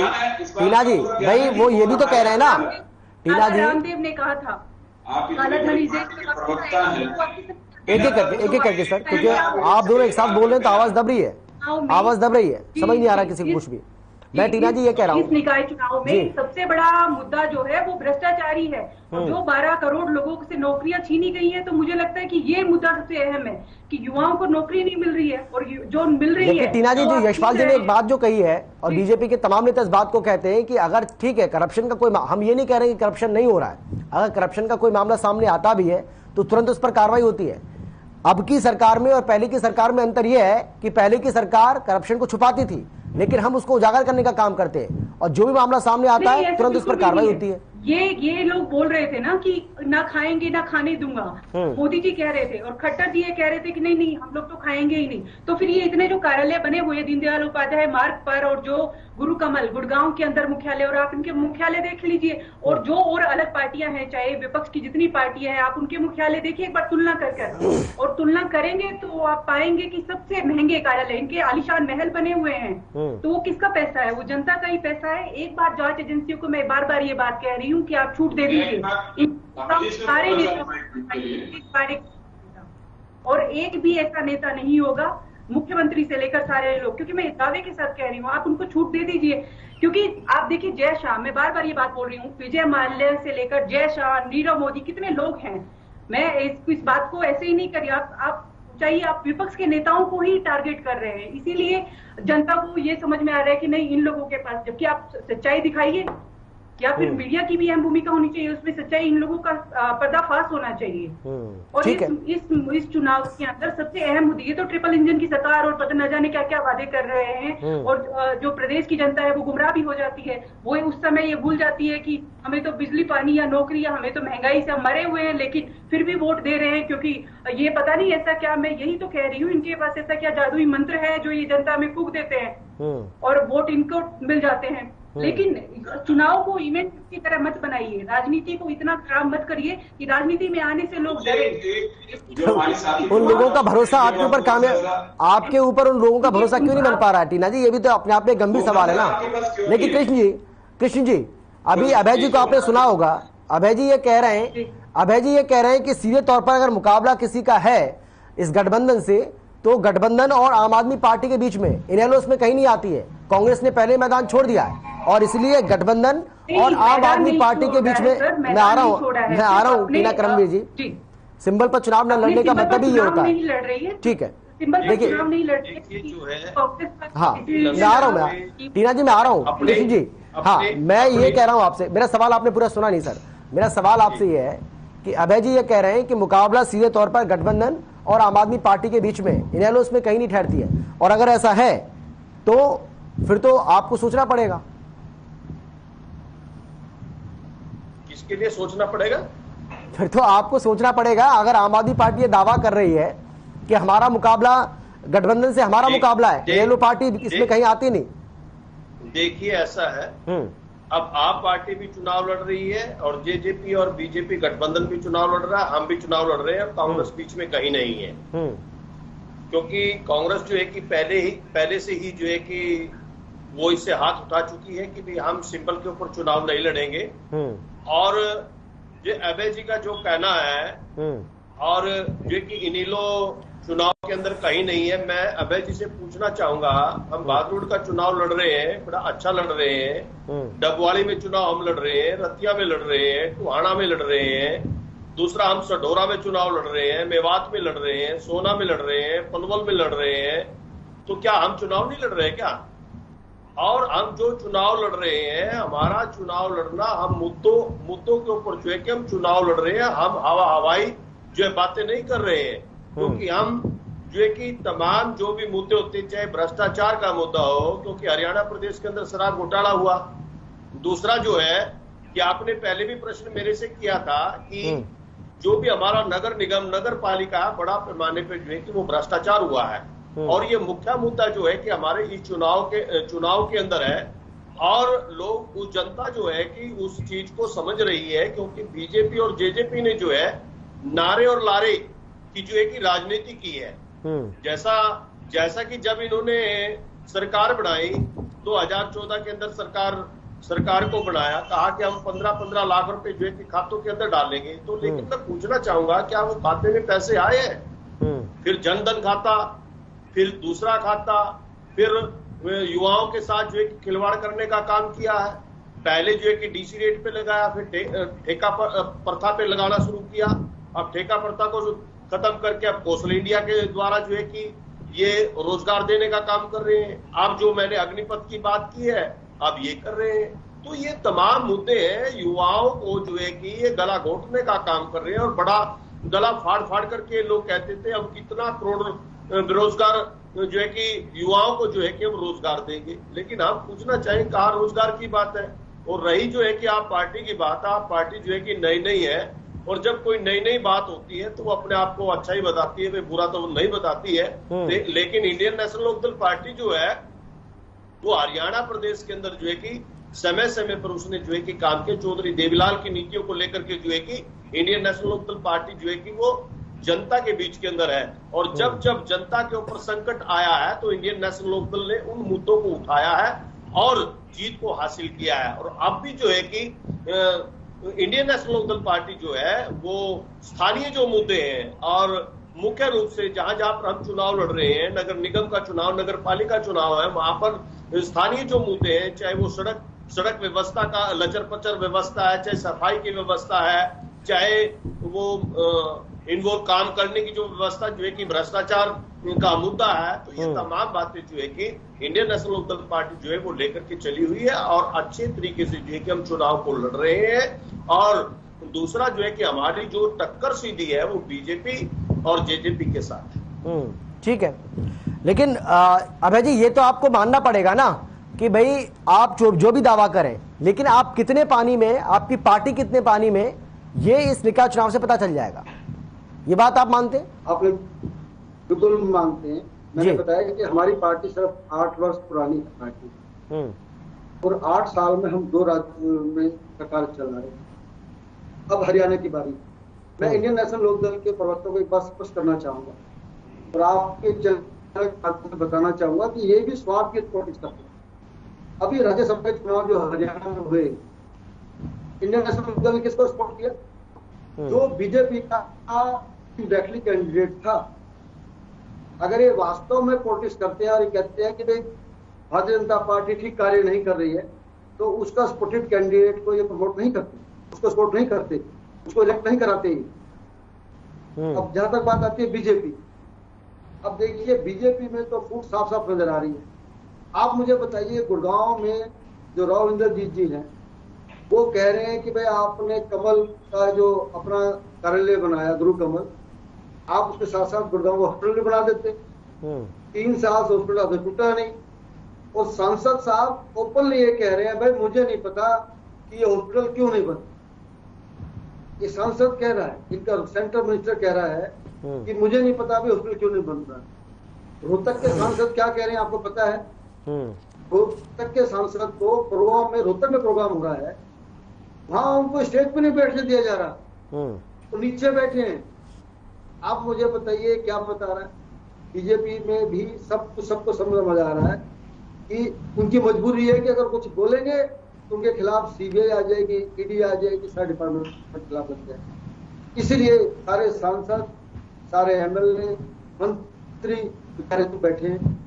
भाई वो ये भी तो कह रहे हैं ना, टीना जी रामदेव ने कहा था एक एक करके सर, क्योंकि आप दोनों एक साथ बोल रहे हैं तो आवाज दब रही है, समझ नहीं आ रहा किसी को कुछ भी। मैं टीना जी ये कह रहा हूँ, इस निकाय चुनाव में सबसे बड़ा मुद्दा जो है वो भ्रष्टाचारी है। और जो 12 करोड़ लोगों से नौकरियां छीनी गई है, तो मुझे लगता है कि ये मुद्दा सबसे अहम है कि युवाओं को नौकरी नहीं मिल रही है और जो मिल रही है। टीना जी, जो यशपाल जी ने एक बात जो कही है और बीजेपी के तमाम नेता इस बात को कहते हैं कि अगर ठीक है करप्शन का कोई, हम ये नहीं कह रहे कि करप्शन नहीं हो रहा है, अगर करप्शन का कोई मामला सामने आता भी है तो तुरंत उस पर कार्रवाई होती है। अब की सरकार में और पहले की सरकार में अंतर यह है कि पहले की सरकार करप्शन को छुपाती थी, लेकिन हम उसको उजागर करने का काम करते हैं और जो भी मामला सामने आता है तुरंत उस पर कार्रवाई होती है। ये लोग बोल रहे थे ना कि ना खाएंगे ना खाने दूंगा, मोदी जी कह रहे थे और खट्टर जी ये कह रहे थे कि नहीं हम लोग तो खाएंगे ही नहीं। तो फिर ये इतने जो कार्यालय बने हुए हैं दीनदयाल उपाध्याय मार्ग पर और जो गुरु कमल गुड़गांव के अंदर मुख्यालय, और आप इनके मुख्यालय देख लीजिए, और जो और अलग पार्टियां हैं चाहे विपक्ष की जितनी पार्टियां हैं, आप उनके मुख्यालय देखिए एक बार तुलना कर और तुलना करेंगे तो आप पाएंगे कि सबसे महंगे कार्यालय, इनके आलीशान महल बने हुए हैं। तो वो किसका पैसा है? वो जनता का ही पैसा है। एक बार जांच एजेंसियों को मैं बार बार ये बात कह रही हूँ कि आप छूट दे दीजिए सारे नेता, और एक भी ऐसा नेता नहीं होगा मुख्यमंत्री से लेकर सारे लोग, क्योंकि मैं दावे के साथ कह रही हूँ, आप उनको छूट दे दीजिए। क्योंकि आप देखिए जय शाह, मैं बार बार ये बात बोल रही हूँ, विजय माल्या से लेकर जय शाह, नीरव मोदी, कितने लोग हैं। मैं इस बात को ऐसे ही नहीं करी, आप चाहिए आप विपक्ष के नेताओं को ही टारगेट कर रहे हैं। इसीलिए जनता को ये समझ में आ रहा है कि नहीं इन लोगों के पास, जबकि आप सच्चाई दिखाइए, या फिर मीडिया की भी अहम भूमिका होनी चाहिए, उसमें सच्चाई इन लोगों का पर्दाफाश होना चाहिए। और इस चुनाव के अंदर सबसे अहम मुद्दे, ये तो ट्रिपल इंजन की सरकार और पता न जाने क्या क्या वादे कर रहे हैं, और जो प्रदेश की जनता है वो गुमराह भी हो जाती है। वो उस समय ये भूल जाती है कि हमें तो बिजली पानी या नौकरी या हमें तो महंगाई से हम मरे हुए हैं, लेकिन फिर भी वोट दे रहे हैं, क्योंकि ये पता नहीं ऐसा क्या, मैं यही तो कह रही हूँ, इनके पास ऐसा क्या जादुई मंत्र है जो ये जनता में फूंक देते हैं और वोट इनको मिल जाते हैं। लेकिन चुनाव को इवेंट की तरह मत बनाइए, राजनीति को इतना खराब मत करिए कि राजनीति में आने से लोग डरे। उन लोगों का भरोसा आपके ऊपर आपके ऊपर उन लोगों का भरोसा क्यों नहीं बन पा रहा है टीना जी? ये भी तो अपने आप में गंभीर सवाल है ना। लेकिन कृष्ण जी अभी अभय जी को आपने सुना होगा, अभय जी ये कह रहे हैं कि सीधे तौर पर अगर मुकाबला किसी का है इस गठबंधन से, तो गठबंधन और आम आदमी पार्टी के बीच में इनेलो उसमें कहीं नहीं आती है। कांग्रेस ने पहले मैदान छोड़ दिया है और इसलिए गठबंधन और आम आदमी पार्टी के बीच में मैं आ रहा हूँ टीना करमवीर जी, सिंबल पर चुनाव न लड़ने का मतलब ही ये होता है। ठीक है, देखिए हाँ मैं आ रहा हूँ, टीना जी मैं आ रहा हूँ, कृष्ण जी हाँ मैं ये कह रहा हूँ आपसे, मेरा सवाल आपने पूरा सुना नहीं सर। मेरा सवाल आपसे ये है कि अभय जी ये कह रहे हैं कि मुकाबला सीधे तौर पर गठबंधन और आम आदमी पार्टी के बीच में, इनेलो उसमें कहीं नहीं ठहरती है, और अगर ऐसा है तो फिर तो आपको सोचना पड़ेगा। किसके लिए सोचना पड़ेगा? फिर तो आपको सोचना पड़ेगा। अगर आम आदमी पार्टी ये दावा कर रही है कि हमारा मुकाबला गठबंधन से हमारा मुकाबला है, इनेलो पार्टी इसमें कहीं आती नहीं। देखिए ऐसा है, अब आप पार्टी भी चुनाव लड़ रही है और जेजेपी और बीजेपी गठबंधन भी चुनाव लड़ रहा है, हम भी चुनाव लड़ रहे हैं, और कांग्रेस बीच में कहीं नहीं है। क्योंकि कांग्रेस जो है कि पहले से ही जो है कि वो इससे हाथ उठा चुकी है कि भाई हम सिंबल के ऊपर चुनाव नहीं लड़ेंगे। और जो अभय जी का जो कहना है और जो कि इनेलो चुनाव के अंदर कहीं नहीं है, मैं अभय जी से पूछना चाहूंगा, हम बहादुर का चुनाव लड़ रहे हैं, बड़ा अच्छा लड़ रहे हैं, डबवाड़ी में चुनाव हम लड़ रहे हैं, रतिया में लड़ रहे हैं, टोहाना में लड़ रहे हैं, दूसरा हम सढौरा में चुनाव लड़ रहे हैं, मेवात में लड़ रहे हैं, सोना में लड़ रहे हैं, पनवल में लड़ रहे हैं, तो क्या हम चुनाव नहीं लड़ रहे हैं क्या? और हम जो चुनाव लड़ रहे हैं, हमारा चुनाव लड़ना, हम मुद्दों के ऊपर जो है कि हम चुनाव लड़ रहे हैं, हम हवाई जो है बातें नहीं कर रहे हैं, क्योंकि हम जो है कि तमाम जो भी मुद्दे होते हैं, चाहे भ्रष्टाचार का मुद्दा हो, क्योंकि हरियाणा प्रदेश के अंदर शराब घोटाला हुआ। दूसरा जो है कि आपने पहले भी प्रश्न मेरे से किया था कि जो भी हमारा नगर निगम, नगर पालिका बड़ा पैमाने पर जो है कि वो भ्रष्टाचार हुआ है, और ये मुख्य मुद्दा जो है कि हमारे इस चुनाव के अंदर है, और लोग, उस जनता जो है कि उस चीज को समझ रही है, क्योंकि बीजेपी और जेजेपी ने जो है नारे और लारे की जो है कि राजनीति की है। जैसा कि जब इन्होंने सरकार बनाई 2014 के अंदर सरकार को बनाया, कहा कि हम 15-15 लाख रुपए जो है कि खातों के अंदर डालेंगे, तो लेकिन मैं पूछना चाहूंगा, क्या वो खाते में पैसे आए हैं? फिर जनधन खाता, फिर दूसरा खाता, फिर युवाओं के साथ जो है खिलवाड़ करने का काम किया है। पहले जो है कि डीसी रेट पे लगाया, फिर ठेका प्रथा पे लगाना शुरू किया। अब ठेका प्रथा को खत्म करके अब कौशल इंडिया के द्वारा जो है कि ये रोजगार देने का काम कर रहे हैं। अब जो मैंने अग्निपथ की बात की है, अब ये कर रहे हैं। तो ये तमाम मुद्दे हैं, युवाओं को जो है कि ये गला घोटने का काम कर रहे हैं, और बड़ा गला फाड़ करके लोग कहते थे हम कितना करोड़ बेरोजगार जो है कि युवाओं को जो है कि हम रोजगार देंगे। लेकिन हम पूछना चाहें, कहाँ रोजगार की बात है? और रही जो है कि आप पार्टी की बात, आप पार्टी जो है कि नई है, और जब कोई नई बात होती है तो वो अपने आप को अच्छा ही बताती है, बुरा तो वो नहीं बताती है। लेकिन इंडियन नेशनल लोकदल पार्टी जो है वो हरियाणा प्रदेश के अंदर जो है कि समय पर उसने जो है कि काम किया। चौधरी देवीलाल की नीतियों को लेकर के जो है कि इंडियन नेशनल लोकदल पार्टी जो है कि वो जनता के बीच के अंदर है, और जब जनता के ऊपर संकट आया है तो इंडियन नेशनल लोकदल ने उन मुद्दों को उठाया है और जीत को हासिल किया है। और अब भी जो है कि इंडियन नेशनल लोकदल पार्टी जो है वो स्थानीय जो मुद्दे हैं, और मुख्य रूप से जहां पर हम चुनाव लड़ रहे हैं, नगर निगम का चुनाव, नगर पालिका चुनाव है, वहां पर स्थानीय जो मुद्दे हैं, चाहे वो सड़क व्यवस्था का लचर पचर व्यवस्था है, चाहे सफाई की व्यवस्था है, चाहे वो इनवो काम करने की जो व्यवस्था जो है कि भ्रष्टाचार का मुद्दा है, तो ये तमाम बातें जो है कि इंडियन नेशनल लोकदल पार्टी जो है वो लेकर के चली हुई है, और अच्छे तरीके से जो है कि हम चुनाव को लड़ रहे हैं। और दूसरा जो है कि हमारी जो टक्कर सीधी है वो बीजेपी और जेजेपी के साथ। ठीक है, लेकिन अभय जी, ये तो आपको मानना पड़ेगा ना कि भाई आप जो भी दावा करें, लेकिन आप कितने पानी में, आपकी पार्टी कितने पानी में, ये इस निकाय चुनाव से पता चल जाएगा। ये बात आप मानते हैं? आप बिल्कुल मानते हैं। मैंने बताया कि हमारी पार्टी सिर्फ 8 वर्ष पुरानी पार्टी है, और 8 साल में हम 2 राज्यों में सरकार चला रहे हैं। अब हरियाणा की बारी। मैं इंडियन नेशनल लोकदल के प्रवक्ता को एक बात स्पष्ट करना चाहूंगा, और आपके चैनल बताना चाहूंगा कि ये भी स्वार्थ की पॉलिटिक्स करते हैं। अभी राज्यसभा चुनाव जो हरियाणा में हुए, इंडियन नेशनल लोकदल ने किसको सपोर्ट किया? जो बीजेपी का डायरेक्टली कैंडिडेट था। अगर ये वास्तव में पॉलिटिक्स करते हैं और ये कहते हैं कि भाई भारतीय जनता पार्टी ठीक कार्य नहीं कर रही है, तो उसका सपोर्टेड कैंडिडेट को ये प्रमोट नहीं करते, उसको सपोर्ट नहीं करते, उसको इलेक्ट नहीं कराते। अब जहां तक बात आती है बीजेपी, अब देखिए बीजेपी में तो फूट साफ साफ नजर आ रही है। आप मुझे बताइए, गुड़गांव में जो राव इंद्रजीत जी हैं, वो कह रहे हैं कि भाई आपने कमल का जो अपना कार्यालय बनाया, गुरु कमल, आप उसके साथ साथ गुड़गांव को हॉस्पिटल बना देते। 3 साल से हॉस्पिटल टूटा नहीं, और सांसद साहब ओपनली ये कह रहे हैं भाई मुझे नहीं पता कि ये हॉस्पिटल क्यों नहीं बना। ये सांसद कह रहा है, इनका सेंट्रल मिनिस्टर कह रहा है कि मुझे नहीं पता अभी हॉस्पिटल क्यों नहीं बन रहा। रोहतक के सांसद क्या कह रहे हैं आपको पता है? रोहतक के सांसद को प्रोग्राम में, रोहतक में प्रोग्राम हो रहा है, वहां उनको स्टेज पे नहीं बैठने दिया जा रहा, तो नीचे बैठे हैं। आप मुझे बताइए क्या बता रहा है? बीजेपी में भी सबको समझ आ रहा है कि उनकी मजबूरी है कि अगर कुछ बोलेंगे तो उनके खिलाफ सीबीआई आ जाएगी, ईडी आ जाएगी, सारे डिपार्टमेंट के खिलाफ लग जाएगी। इसीलिए सारे सांसद, सारे एमएलए, मंत्री बैठे हैं।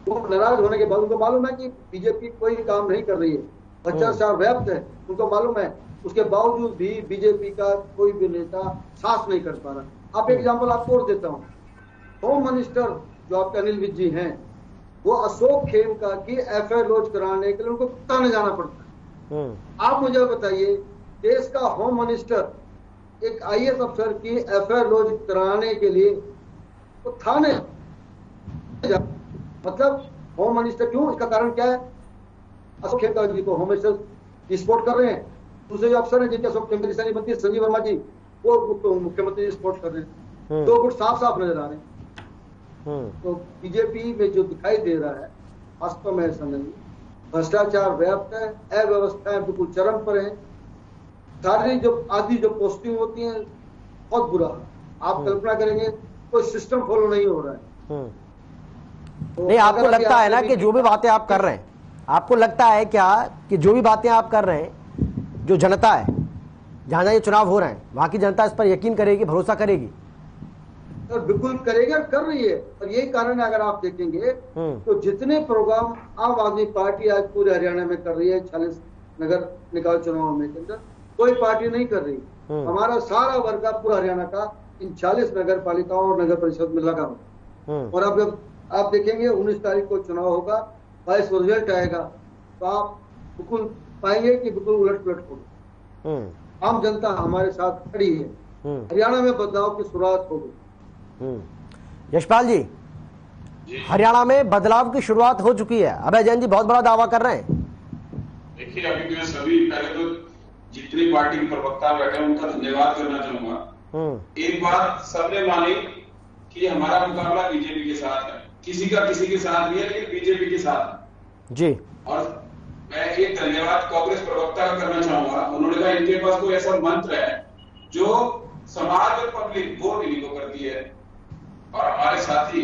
वो नाराज होने के बाद उनको मालूम है कि बीजेपी कोई काम नहीं कर रही है, भ्रष्टाचार व्याप्त है। उनको मालूम है उसके बावजूद भी बीजेपी का कोई भी नेता साहस नहीं कर पा रहा। आप एग्जाम्पल आपको और देता हूँ, होम मिनिस्टर जो आपके अनिल विज जी हैं, वो अशोक खेमका की एफआईआर लॉन्च कराने के लिए उनको थाने जाना पड़ता है। आप मुझे बताइए, देश का होम मिनिस्टर एक आईएएस अफसर की एफआईआर लॉन्च कराने के लिए तो थाने, मतलब होम मिनिस्टर क्यों, इसका कारण क्या है? अशोक खेमका जी को होम मिनिस्टर की सपोर्ट कर रहे हैं, दूसरे जो अफसर हैं जिनके अशोक खेमका की निशानी बनती है, संजीव वर्मा जी, वो मुख्यमंत्री जी सपोर्ट कर रहे हैं। दो गुट साफ साफ नजर आ रहे हैं। तो बीजेपी में जो दिखाई दे रहा है वास्तव में ऐसा नहीं, भ्रष्टाचार व्याप्त है, अव्यवस्थाएं बिल्कुल चरम पर है, सारी जो आदि जो पोस्टिंग होती हैं बहुत बुरा। आप कल्पना करेंगे कोई सिस्टम फॉलो नहीं हो रहा है। तो नहीं, आपको लगता है ना कि जो भी बातें आप कर रहे हैं, आपको लगता है क्या कि जो भी बातें आप कर रहे हैं, जो जनता है जहां जहां ये चुनाव हो रहे हैं वहां की जनता इस पर यकीन करेगी, भरोसा करेगी? तो बिल्कुल करेगी और कर रही है। और यही कारण है, अगर आप देखेंगे तो जितने प्रोग्राम आम आदमी पार्टी आज पूरे हरियाणा में कर रही है, 46 नगर निकाय चुनाव में के अंदर कोई पार्टी नहीं कर रही। हमारा सारा वर्ग पूरा हरियाणा का इन 40 नगर पालिकाओं और नगर परिषद में लगा हुआ। और अब आप देखेंगे 19 तारीख को चुनाव होगा, 22 को रिजल्ट आएगा, तो आप बिल्कुल पाएंगे कि बिल्कुल उलट पुलट होगा। आम जनता हमारे साथ खड़ी है, हरियाणा में बदलाव की शुरुआत होगी। यशपाल जी, हरियाणा में बदलाव की शुरुआत हो चुकी है, अभय जैन जी बहुत बड़ा दावा कर रहे हैं। देखिए, अभी मैं सभी पहले तो जितनी पार्टी के प्रवक्ता बैठे हैं उनका धन्यवाद करना चाहूंगा। एक बात सबने मानी कि हमारा मुकाबला बीजेपी के साथ है, किसी का किसी के साथ नहीं है, लेकिन बीजेपी के साथ है जी। और मैं एक धन्यवाद कांग्रेस प्रवक्ता का करना चाहूंगा। उन्होंने कहा इनके पास कोई ऐसा मंत्र है जो समाज और पब्लिक वो नहीं को करती है। और हमारे साथी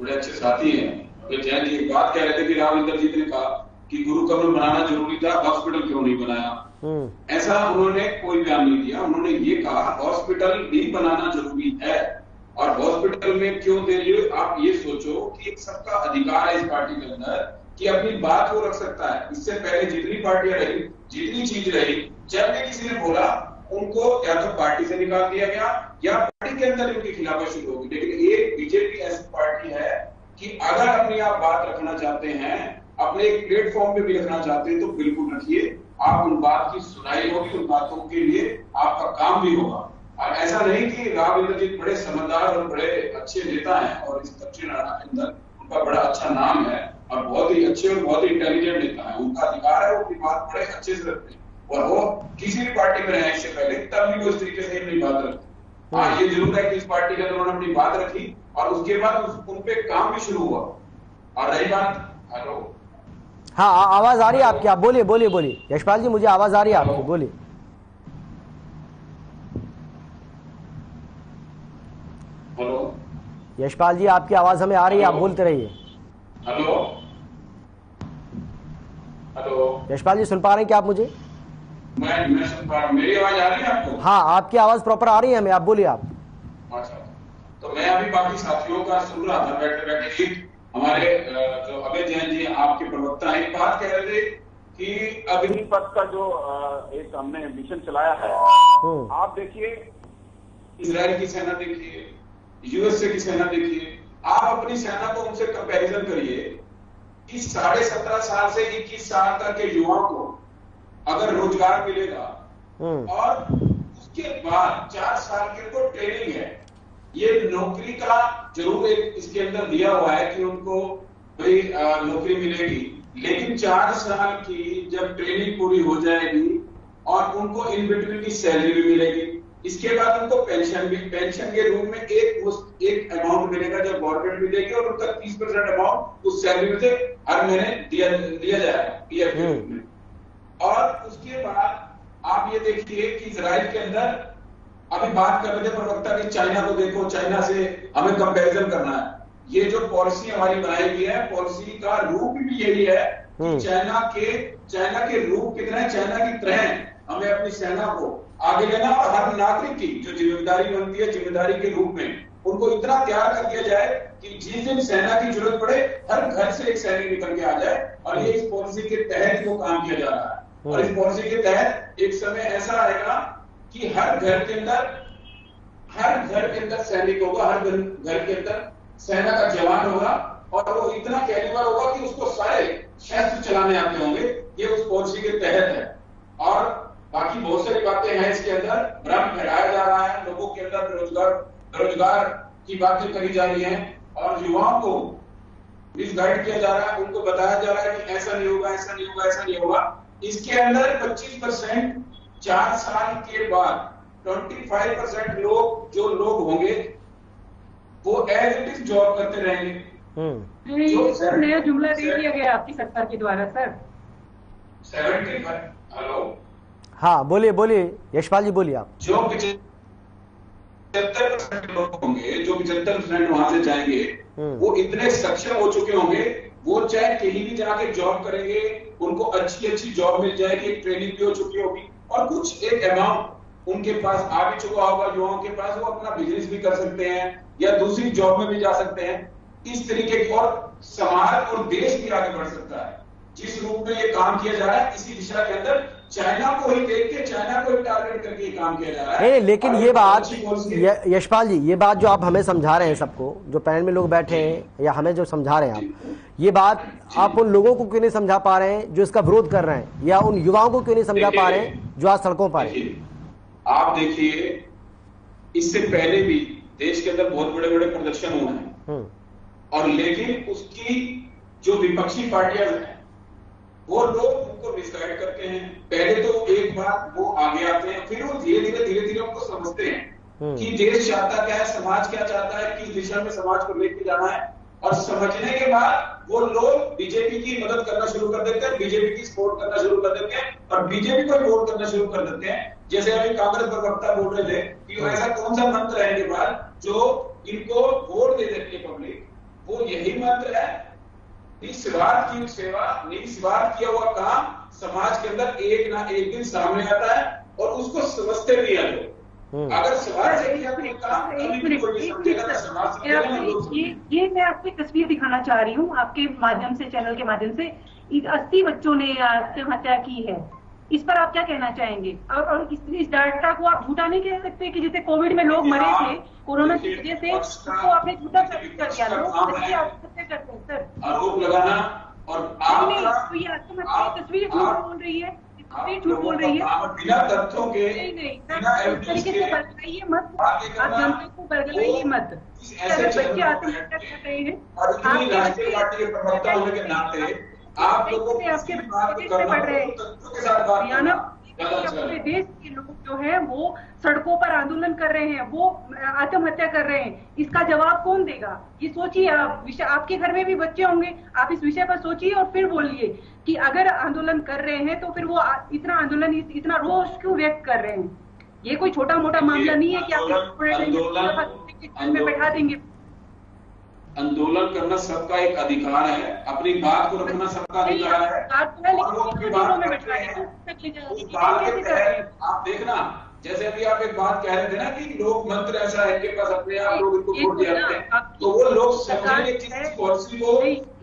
बड़े अच्छे साथी हैं, वे जैन जी एक बात कह रहे थे कि राव इंद्रजीत ने कहा कि गुरु कमल बनाना जरूरी था, हॉस्पिटल क्यों नहीं बनाया। ऐसा उन्होंने कोई बयान नहीं दिया। उन्होंने ये कहा हॉस्पिटल भी बनाना जरूरी है, और हॉस्पिटल में क्यों दे रही हो आप ये सोचो कि सबका अधिकार है इस पार्टी के अंदर कि अपनी बात को रख सकता है। इससे पहले जितनी पार्टियां रही, जितनी चीज रही, जब भी किसी ने बोला उनको या तो पार्टी से निकाल दिया गया या पार्टी के अंदर उनकी खिलाफत शुरू होगी। लेकिन एक बीजेपी ऐसी पार्टी है कि अगर अपनी आप बात रखना चाहते हैं, अपने एक प्लेटफॉर्म पे भी रखना चाहते हैं, तो बिल्कुल रखिए। आप उन बात की सुनाई होगी, उन बातों के लिए आपका काम भी होगा। और ऐसा नहीं कि राव इंद्रजीत बड़े समझदार और बड़े अच्छे नेता हैं और इस दक्षिण हरियाणा के अंदर उनका बड़ा अच्छा नाम है और बहुत ही अच्छे और बहुत ही इंटेलिजेंट नेता है। उनका अधिकार है, वो अपनी बात बड़े अच्छे से रखते हैं और वो किसी भी पार्टी में रहे इससे पहले तब भी वो इस तरीके से अपनी बात रखते। हाँ, ये जरूर है कि इस पार्टी के अंदर उन्होंने अपनी बात रखी और उसके बाद उन पे काम भी शुरू हुआ। और रही बात, हेलो, हाँ आवाज आ रही है आपकी, आप बोलिए बोलिए बोलिए यशपाल जी, मुझे आवाज आ रही है आपकी, बोलिए। हेलो यशपाल जी, आपकी आवाज हमें आ रही है, आप बोलते रहिए। हेलो हेलो यशपाल जी, सुन पा रहे हैं क्या आप मुझे? मैं सुन पा रहा हूँ। मेरी आवाज आ रही है आपको? हाँ, आपकी आवाज प्रॉपर आ रही है हमें, आप बोलिए आप। अच्छा, तो मैं अभी बाकी साथियों का सुन रहा था बैठे बैठे। हमारे जो अभय जैन जी आपके प्रवक्ता हैं, बात कह रहे थे कि अग्निपथ का जो एक हमने मिशन चलाया है, आप देखिए इजराइल की सेना देखिए, यूएसए की सेना देखिए, आप अपनी सेना को उनसे कंपैरिजन करिए कि 17.5 साल से 21 साल तक के युवाओं को अगर रोजगार मिलेगा और उसके बाद 4 साल के को ट्रेनिंग है, ये नौकरी का जरूर एक इसके अंदर दिया हुआ है कि उनको भाई नौकरी मिलेगी, लेकिन 4 साल की जब ट्रेनिंग पूरी हो जाएगी और उनको इन बिटवीन की सैलरी भी मिलेगी, इसके बाद उनको पेंशन भी, पेंशन के रूप में एक अमाउंट मिलेगा जो गवर्नमेंट भी देगी और उनका 30% अमाउंट उस सैलरी में से हर महीने दिया जाएगा पीएफ के रूप में। और उसके बाद आप ये देखिए कि इजराइल के अंदर अभी बात कर रहे थे प्रवक्ता की, चाइना को देखो, चाइना से हमें कंपैरिजन करना है। ये जो पॉलिसी हमारी बनाई गई है, पॉलिसी का रूप भी यही है कि चाइना के रूप कितना है, चाइना की तरह हमें अपनी सेना को आगे लेना और हर नागरिक की जो जिम्मेदारी बनती है, जिम्मेदारी के रूप में उनको इतना तैयार कर दिया जाए कि जिस दिन सेना की जरूरत पड़े हर घर से एक सैनिक निकल के आ जाए। और ये इस पॉलिसी के तहत वो काम किया जा रहा है। और इस पॉलिसी के तहत एक समय ऐसा आएगा कि हर घर के अंदर सैनिक होगा, हर घर के अंदर सेना का जवान होगा और वो इतना कैलिबर होगा कि उसको सारे शस्त्र चलाने आते होंगे। ये उस पॉलिसी के तहत है। और बाकी बहुत सारी बातें हैं इसके अंदर। भ्रम फैलाया जा रहा है, लोगों के अंदर बेरोजगार की बातें करी जा रही हैं और युवाओं को मिसगाइड किया जा रहा है, उनको बताया जा रहा है कि ऐसा नहीं होगा, ऐसा नहीं होगा, ऐसा नहीं होगा। इसके अंदर 25% 4 साल के बाद 25% जो लोग होंगे वो एज इट इज जॉब करते रहेंगे। जो सर नया जुमला दे दिया गया आपकी सरकार के द्वारा सर। 75 हेलो, हाँ बोलिए यशपाल जी, बोलिए आप। जो 75% लोग होंगे, जो 75% वहां से जाएंगे, वो इतने सक्षम हो चुके होंगे, वो चाहे कहीं भी जाके जॉब करेंगे, उनको अच्छी जॉब मिल जाएगी, ट्रेनिंग भी हो चुकी होगी और कुछ एक अमाउंट उनके पास आ भी चुका होगा युवाओं के पास, वो अपना बिजनेस भी कर सकते हैं या दूसरी जॉब में भी जा सकते हैं। इस तरीके की और समाज और देश भी आगे बढ़ सकता है। जिस रूप में ये काम किया जा रहा है, इसी दिशा के अंदर चाइना को ही देख के, चाइना को ही टारगेट करके काम किया जा रहा है। लेकिन ये बात यशपाल जी, ये बात जो आप हमें समझा रहे हैं, सबको जो पैनल में लोग बैठे हैं या हमें जो समझा रहे हैं आप, ये बात आप उन लोगों को क्यों नहीं समझा पा रहे हैं जो इसका विरोध कर रहे हैं, या उन युवाओं को क्यों नहीं समझा पा रहे हैं जो आज सड़कों पर हैं? आप देखिए, इससे पहले भी देश के अंदर बहुत बड़े बड़े प्रदर्शन हुए हैं और लेकिन उसकी जो विपक्षी पार्टियां हैं वो लोग उनको मिसगाइड करते हैं। पहले तो एक बार वो आगे आते हैं, फिर वो धीरे धीरे उनको समझते हैं कि देश चाहता क्या है, समाज क्या चाहता है, किस दिशा में समाज को लेके जाना है। और समझने के बाद वो लोग बीजेपी की मदद करना शुरू कर देते हैं, बीजेपी की सपोर्ट करना शुरू कर देते हैं और बीजेपी को वोट करना शुरू कर देते हैं। जैसे अभी कांग्रेस प्रवक्ता बोल रहे थे कि ऐसा कौन सा मंत्र है इनके पास जो इनको वोट दे देती है पब्लिक, वो यही मंत्र है, निस्वार्थ की सेवा, निस्वार्थ किया हुआ काम समाज के अंदर एक ना एक दिन सामने आता है और उसको समझते भी है लोग। अगर स्वार्थ से किया कोई काम, ये मैं आपको एक तस्वीर दिखाना चाह रही हूँ आपके माध्यम से, चैनल के माध्यम से। 80 बच्चों ने आत्महत्या की है, इस पर आप क्या कहना चाहेंगे? और इस डाटा को आप झूठा नहीं कह सकते कि जैसे कोविड में लोग मरे थे कोरोना की वजह से, उसको आपने झूठा साबित कर दिया। लोग आत्महत्या करते हैं सर, आरोप लगाना। और तो ये आत्महत्या तस्वीर झूठ बोल रही है, झूठ बोल रही है बिना तथ्यों के। नहीं इस तरीके से बरगलाइए मत, आप जनता को बरगलाइए मत। अगर बच्चे आत्महत्या कर रहे हैं, राष्ट्रीय पार्टी के प्रवक्ता होने के नाते आप लोगों को आपके बच्चे से बढ़ रहे हैं। अपने देश के लोग जो है वो सड़कों पर आंदोलन कर रहे हैं, वो आत्महत्या कर रहे हैं, इसका जवाब कौन देगा? ये सोचिए आप, आपके घर में भी बच्चे होंगे, आप इस विषय पर सोचिए और फिर बोलिए कि अगर आंदोलन कर रहे हैं तो फिर वो इतना आंदोलन, इतना रोष क्यों व्यक्त कर रहे हैं? ये कोई छोटा मोटा मामला नहीं है कि आप में बैठा देंगे। आंदोलन करना सबका एक अधिकार है, अपनी बात को रखना सबका अधिकार है। और वो अपनी बात करते हैं, उस बात के तहत आप देखना, जैसे अभी आप एक बात कह रहे थे ना कि लोग मंत्र ऐसा है इनके पास, अपने आप लोग इनको वोट दिया जाते हैं, तो वो लोग समझेंगे कि इस पॉलिसी को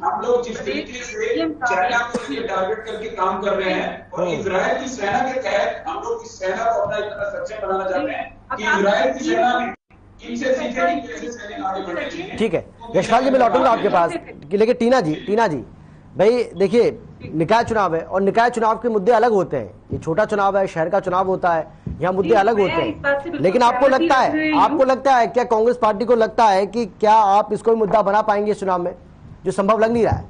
हम लोग जिस तरीके से चाइना को टारगेट करके काम कर रहे हैं और इजराइल की सेना के तहत हम लोग इस सेना को अपना इतना सक्षम बनाना चाहते हैं कि इजराइल की सेना भी इनसे सीखे कि कैसे सैनिक आगे बढ़ने चाहिए। ठीक है यशपाल जी, मैं लौटूंगा आपके पास, लेकिन टीना जी भाई देखिए, निकाय चुनाव है और निकाय चुनाव के मुद्दे अलग होते हैं। ये छोटा चुनाव है, शहर का चुनाव होता है, यहाँ मुद्दे अलग होते हैं। लेकिन आपको लगता है क्या, कांग्रेस पार्टी को लगता है कि क्या आप इसको मुद्दा बना पाएंगे इस चुनाव में, जो संभव लग नहीं रहा है?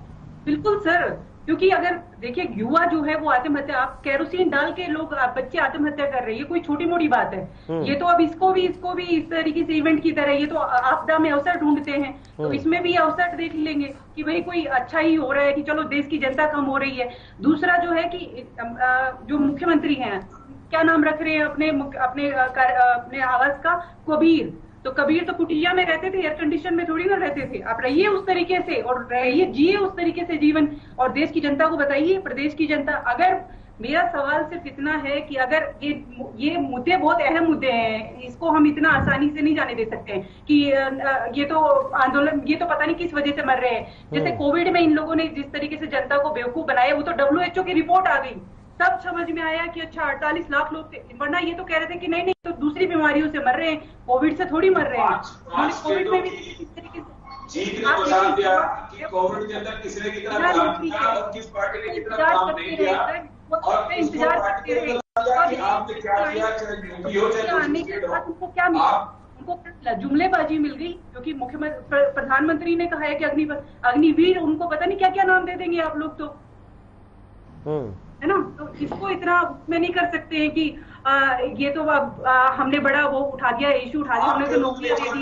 बिल्कुल सर, क्योंकि अगर देखिए युवा जो है वो आत्महत्या, आप केरोसिन डाल के लोग बच्चे आत्महत्या कर रहे हैं, ये कोई छोटी मोटी बात है? ये तो अब इसको भी इस तरीके से इवेंट की तरह, ये तो आपदा में अवसर ढूंढते हैं, तो इसमें भी अवसर देख लेंगे कि भाई कोई अच्छा ही हो रहा है, कि चलो देश की जनता कम हो रही है। दूसरा जो है कि जो मुख्यमंत्री हैं, क्या नाम रख रहे हैं अपने आवास का? कबीर। तो कबीर तो कुटिया में रहते थे, एयर कंडीशन में थोड़ी ना रहते थे। आप रहिए उस तरीके से और रहिए, जिए उस तरीके से जीवन, और देश की जनता को बताइए, प्रदेश की जनता। अगर मेरा सवाल सिर्फ इतना है कि अगर ये मुद्दे बहुत अहम मुद्दे हैं, इसको हम इतना आसानी से नहीं जाने दे सकते हैं कि ये तो आंदोलन, ये तो पता नहीं किस वजह से मर रहे हैं। जैसे कोविड में इन लोगों ने जिस तरीके से जनता को बेवकूफ बनाया, वो तो WHO की रिपोर्ट आ गई, तब समझ में आया कि अच्छा 48 लाख लोग थे, वरना ये तो कह रहे थे कि नहीं तो दूसरी बीमारियों से मर रहे हैं, कोविड से थोड़ी मर रहे हैं। कोविड में भी इस तरीके से जीत ने बता दिया कि कोविड के अंदर किसने कितना काम किया और किस पार्टी ने कितना काम नहीं किया, और इंतजार करते रहे कि आपने क्या किया, चाहे यूपी हो चाहे आने के बाद उनको क्या मिला, उनको जुमलेबाजी मिल गई, क्योंकि मुख्यमंत्री प्रधानमंत्री ने कहा है कि अग्निवीर, उनको पता नहीं क्या क्या नाम दे देंगे आप लोग, तो है ना। तो इसको इतना उसमें नहीं कर सकते हैं कि ये तो हमने बड़ा वो उठा दिया, इशू उठा दिया, हमने तो नौकरियां दे दी।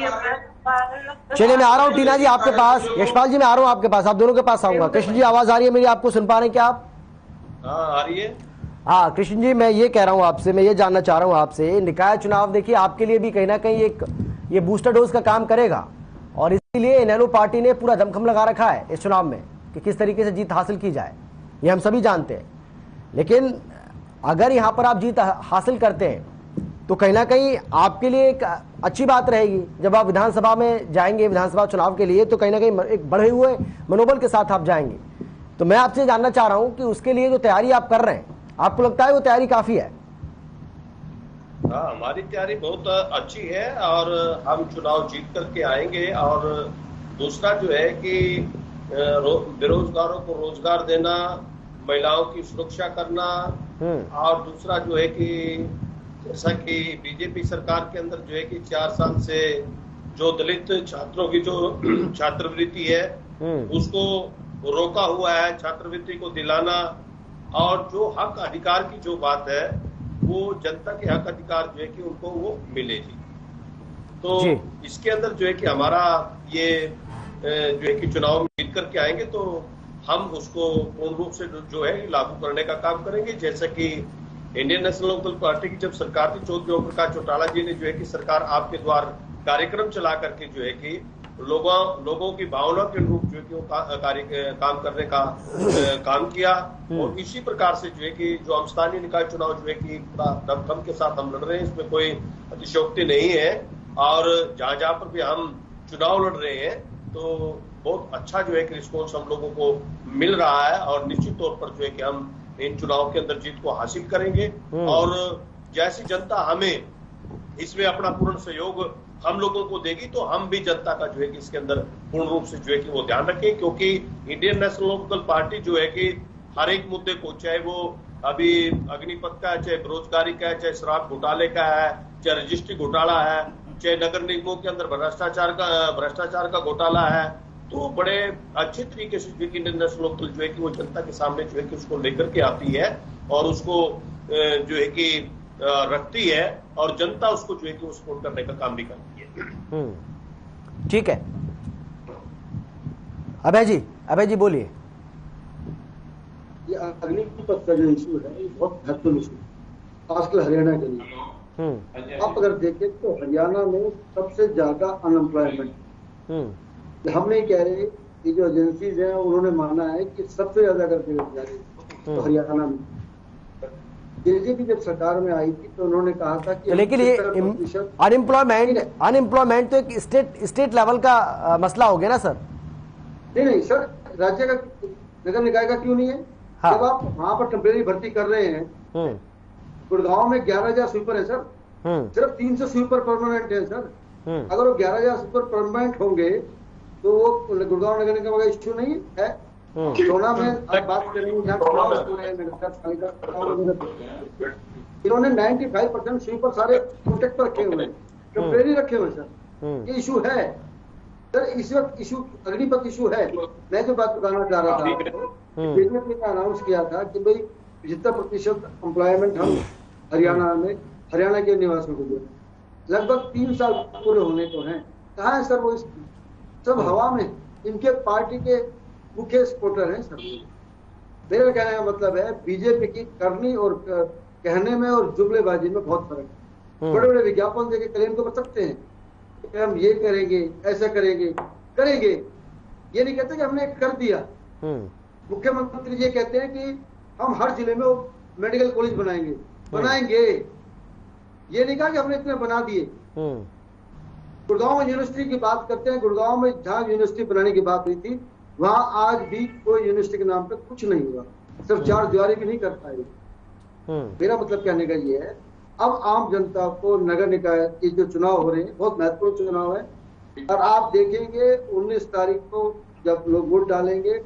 चलिए मैं आ रहा हूँ टीना जी आपके पास, यशपाल जी मैं आ रहा हूँ आपके पास, आप दोनों के पास आऊंगा। कृष्ण जी आवाज आ रही है मेरी, आपको सुन पा रहे हैं क्या आप? आ रही है। हाँ कृष्ण जी, मैं ये कह रहा हूँ आपसे, मैं ये जानना चाह रहा हूँ आपसे, निकाय चुनाव देखिए आपके लिए भी कहीं ना कहीं एक ये बूस्टर डोज का काम करेगा, और इसीलिए इनेलो पार्टी ने पूरा दमखम लगा रखा है इस चुनाव में कि किस तरीके से जीत हासिल की जाए, ये हम सभी जानते हैं। लेकिन अगर यहाँ पर आप जीत हासिल करते हैं तो कहीं ना कहीं आपके लिए एक अच्छी बात रहेगी, जब आप विधानसभा में जाएंगे, विधानसभा चुनाव के लिए, तो कहीं ना कहीं एक बढ़े हुए मनोबल के साथ आप जाएंगे। तो मैं आपसे जानना चाह रहा हूं कि उसके लिए जो तैयारी आप कर रहे हैं, आपको लगता है वो तैयारी काफी है? हाँ, हमारी तैयारी बहुत अच्छी है और हम चुनाव जीत करके आएंगे। और दूसरा जो है कि बेरोजगारों को रोजगार देना, महिलाओं की सुरक्षा करना, और दूसरा जो है कि जैसा कि बीजेपी सरकार के अंदर जो है कि 4 साल से जो दलित छात्रों की जो छात्रवृत्ति है उसको रोका हुआ है, छात्रवृत्ति को दिलाना, और जो हक अधिकार की जो बात है वो जनता के हक अधिकार जो है कि उनको वो मिलेगी। तो इसके अंदर जो है कि हमारा ये जो है कि चुनाव में जीत करके आएंगे तो हम उसको पूर्ण रूप से जो है लागू करने का काम करेंगे। जैसा कि इंडियन नेशनल लोकदल पार्टी की जब सरकार थी, चौधरी ओम प्रकाश चौटाला जी ने जो है कि सरकार आपके द्वार कार्यक्रम चला करके जो है कि लोगों की भावना के अनुरूप जो है कि वो काम करने का काम किया। और इसी प्रकार से जो है कि जो हम स्थानीय निकाय चुनाव जो है कि दमखम के साथ हम लड़ रहे हैं, इसमें कोई अतिशयोक्ति नहीं है। और जहां पर भी हम चुनाव लड़ रहे हैं तो बहुत अच्छा जो है कि रिस्पॉन्स हम लोगों को मिल रहा है, और निश्चित तौर पर जो है कि हम इन चुनाव के अंदर जीत को हासिल करेंगे। और जैसी जनता हमें इसमें अपना पूर्ण सहयोग हम लोगों को देगी तो हम भी जनता का जो है कि इसके अंदर पूर्ण रूप से जो है कि वो ध्यान रखें, क्योंकि इंडियन नेशनल लोकदल पार्टी जो है कि हर एक मुद्दे को, चाहे वो अभी अग्निपथ का है, चाहे बेरोजगारी का है, चाहे शराब घोटाले का है, चाहे रजिस्ट्री घोटाला है, चाहे नगर निगमों के अंदर भ्रष्टाचार का घोटाला है, तो बड़े अच्छे तरीके से जो है कि इंडियन नेशनल लोकदल जो है कि वो जनता के सामने जो है कि उसको लेकर के आती है और उसको जो है कि रखती है, और जनता उसको जो है कि सपोर्ट करने का काम भी करती है। ठीक है, अभय जी बोलिए। ये अग्निपथ का जो इशू है ये बहुत महत्वपूर्ण इशू है, खासकर हरियाणा के लिए। आप अगर देखें तो हरियाणा में सबसे ज्यादा अनएम्प्लॉयमेंट, हम नहीं कह रहे, ये जो एजेंसीज हैं उन्होंने माना है कि सबसे ज्यादा अगर बेरोजगारी तो हरियाणा में। बीजेपी जब सरकार में आई थी तो उन्होंने कहा था कि लेकिन ये अनएम्प्लॉयमेंट तो एक स्टेट लेवल का मसला हो गया ना सर? नहीं सर, राज्य का नगर निकाय का क्यों नहीं है? हाँ। जब आप वहां पर टेम्परेरी भर्ती कर रहे हैं, गुड़गांव में 11,000 स्वीपर है सर, सिर्फ 300 स्वीपर परमानेंट है सर। अगर वो 11,000 स्वीपर परमानेंट होंगे तो वो गुड़गांव नगर निगम का इश्यू नहीं है। सोना में आप बात करेंगे, इन्होंने 95% स्वीपर सारे कॉन्ट्रैक्ट पर रखे हुए हैं, टेम्परेरी रखे हुए सर। ये इशू है सर, इस वक्त इशू अग्निपथ इशू है। मैं जो बात बताना चाह रहा था, बीजेपी ने अनाउंस किया था कि भाई 75% एम्प्लॉयमेंट हम हरियाणा के निवासियों को दें। लगभग 3 साल पूरे होने को हैं, कहाँ है सर वो? सब हवा में। इनके पार्टी के मुख्य सपोर्टर हैं सर। मेरा कहने का मतलब है बीजेपी की करनी और कहने में और जुमलेबाजी में बहुत फर्क है। बड़े बड़े विज्ञापन देके क्लेम तो कर सकते हैं कि हम ये करेंगे, ऐसा करेंगे, ये नहीं कहते कि हमने कर दिया। मुख्यमंत्री ये कहते हैं कि हम हर जिले में मेडिकल कॉलेज बनाएंगे। ये नहीं कहा कि हमने इतने बना दिए। गुड़गांव में यूनिवर्सिटी की बात करते हैं, गुड़गांव में जहां यूनिवर्सिटी बनाने की बात हुई थी वहां आज भी कोई यूनिवर्सिटी के नाम पे कुछ नहीं हुआ, सिर्फ 4 दीवारी भी नहीं कर पाए। मेरा मतलब कहने का ये है, अब आम जनता को नगर निकाय के जो चुनाव हो रहे हैं बहुत महत्वपूर्ण चुनाव है, और आप देखेंगे 19 तारीख को जब लोग वोट डालेंगे,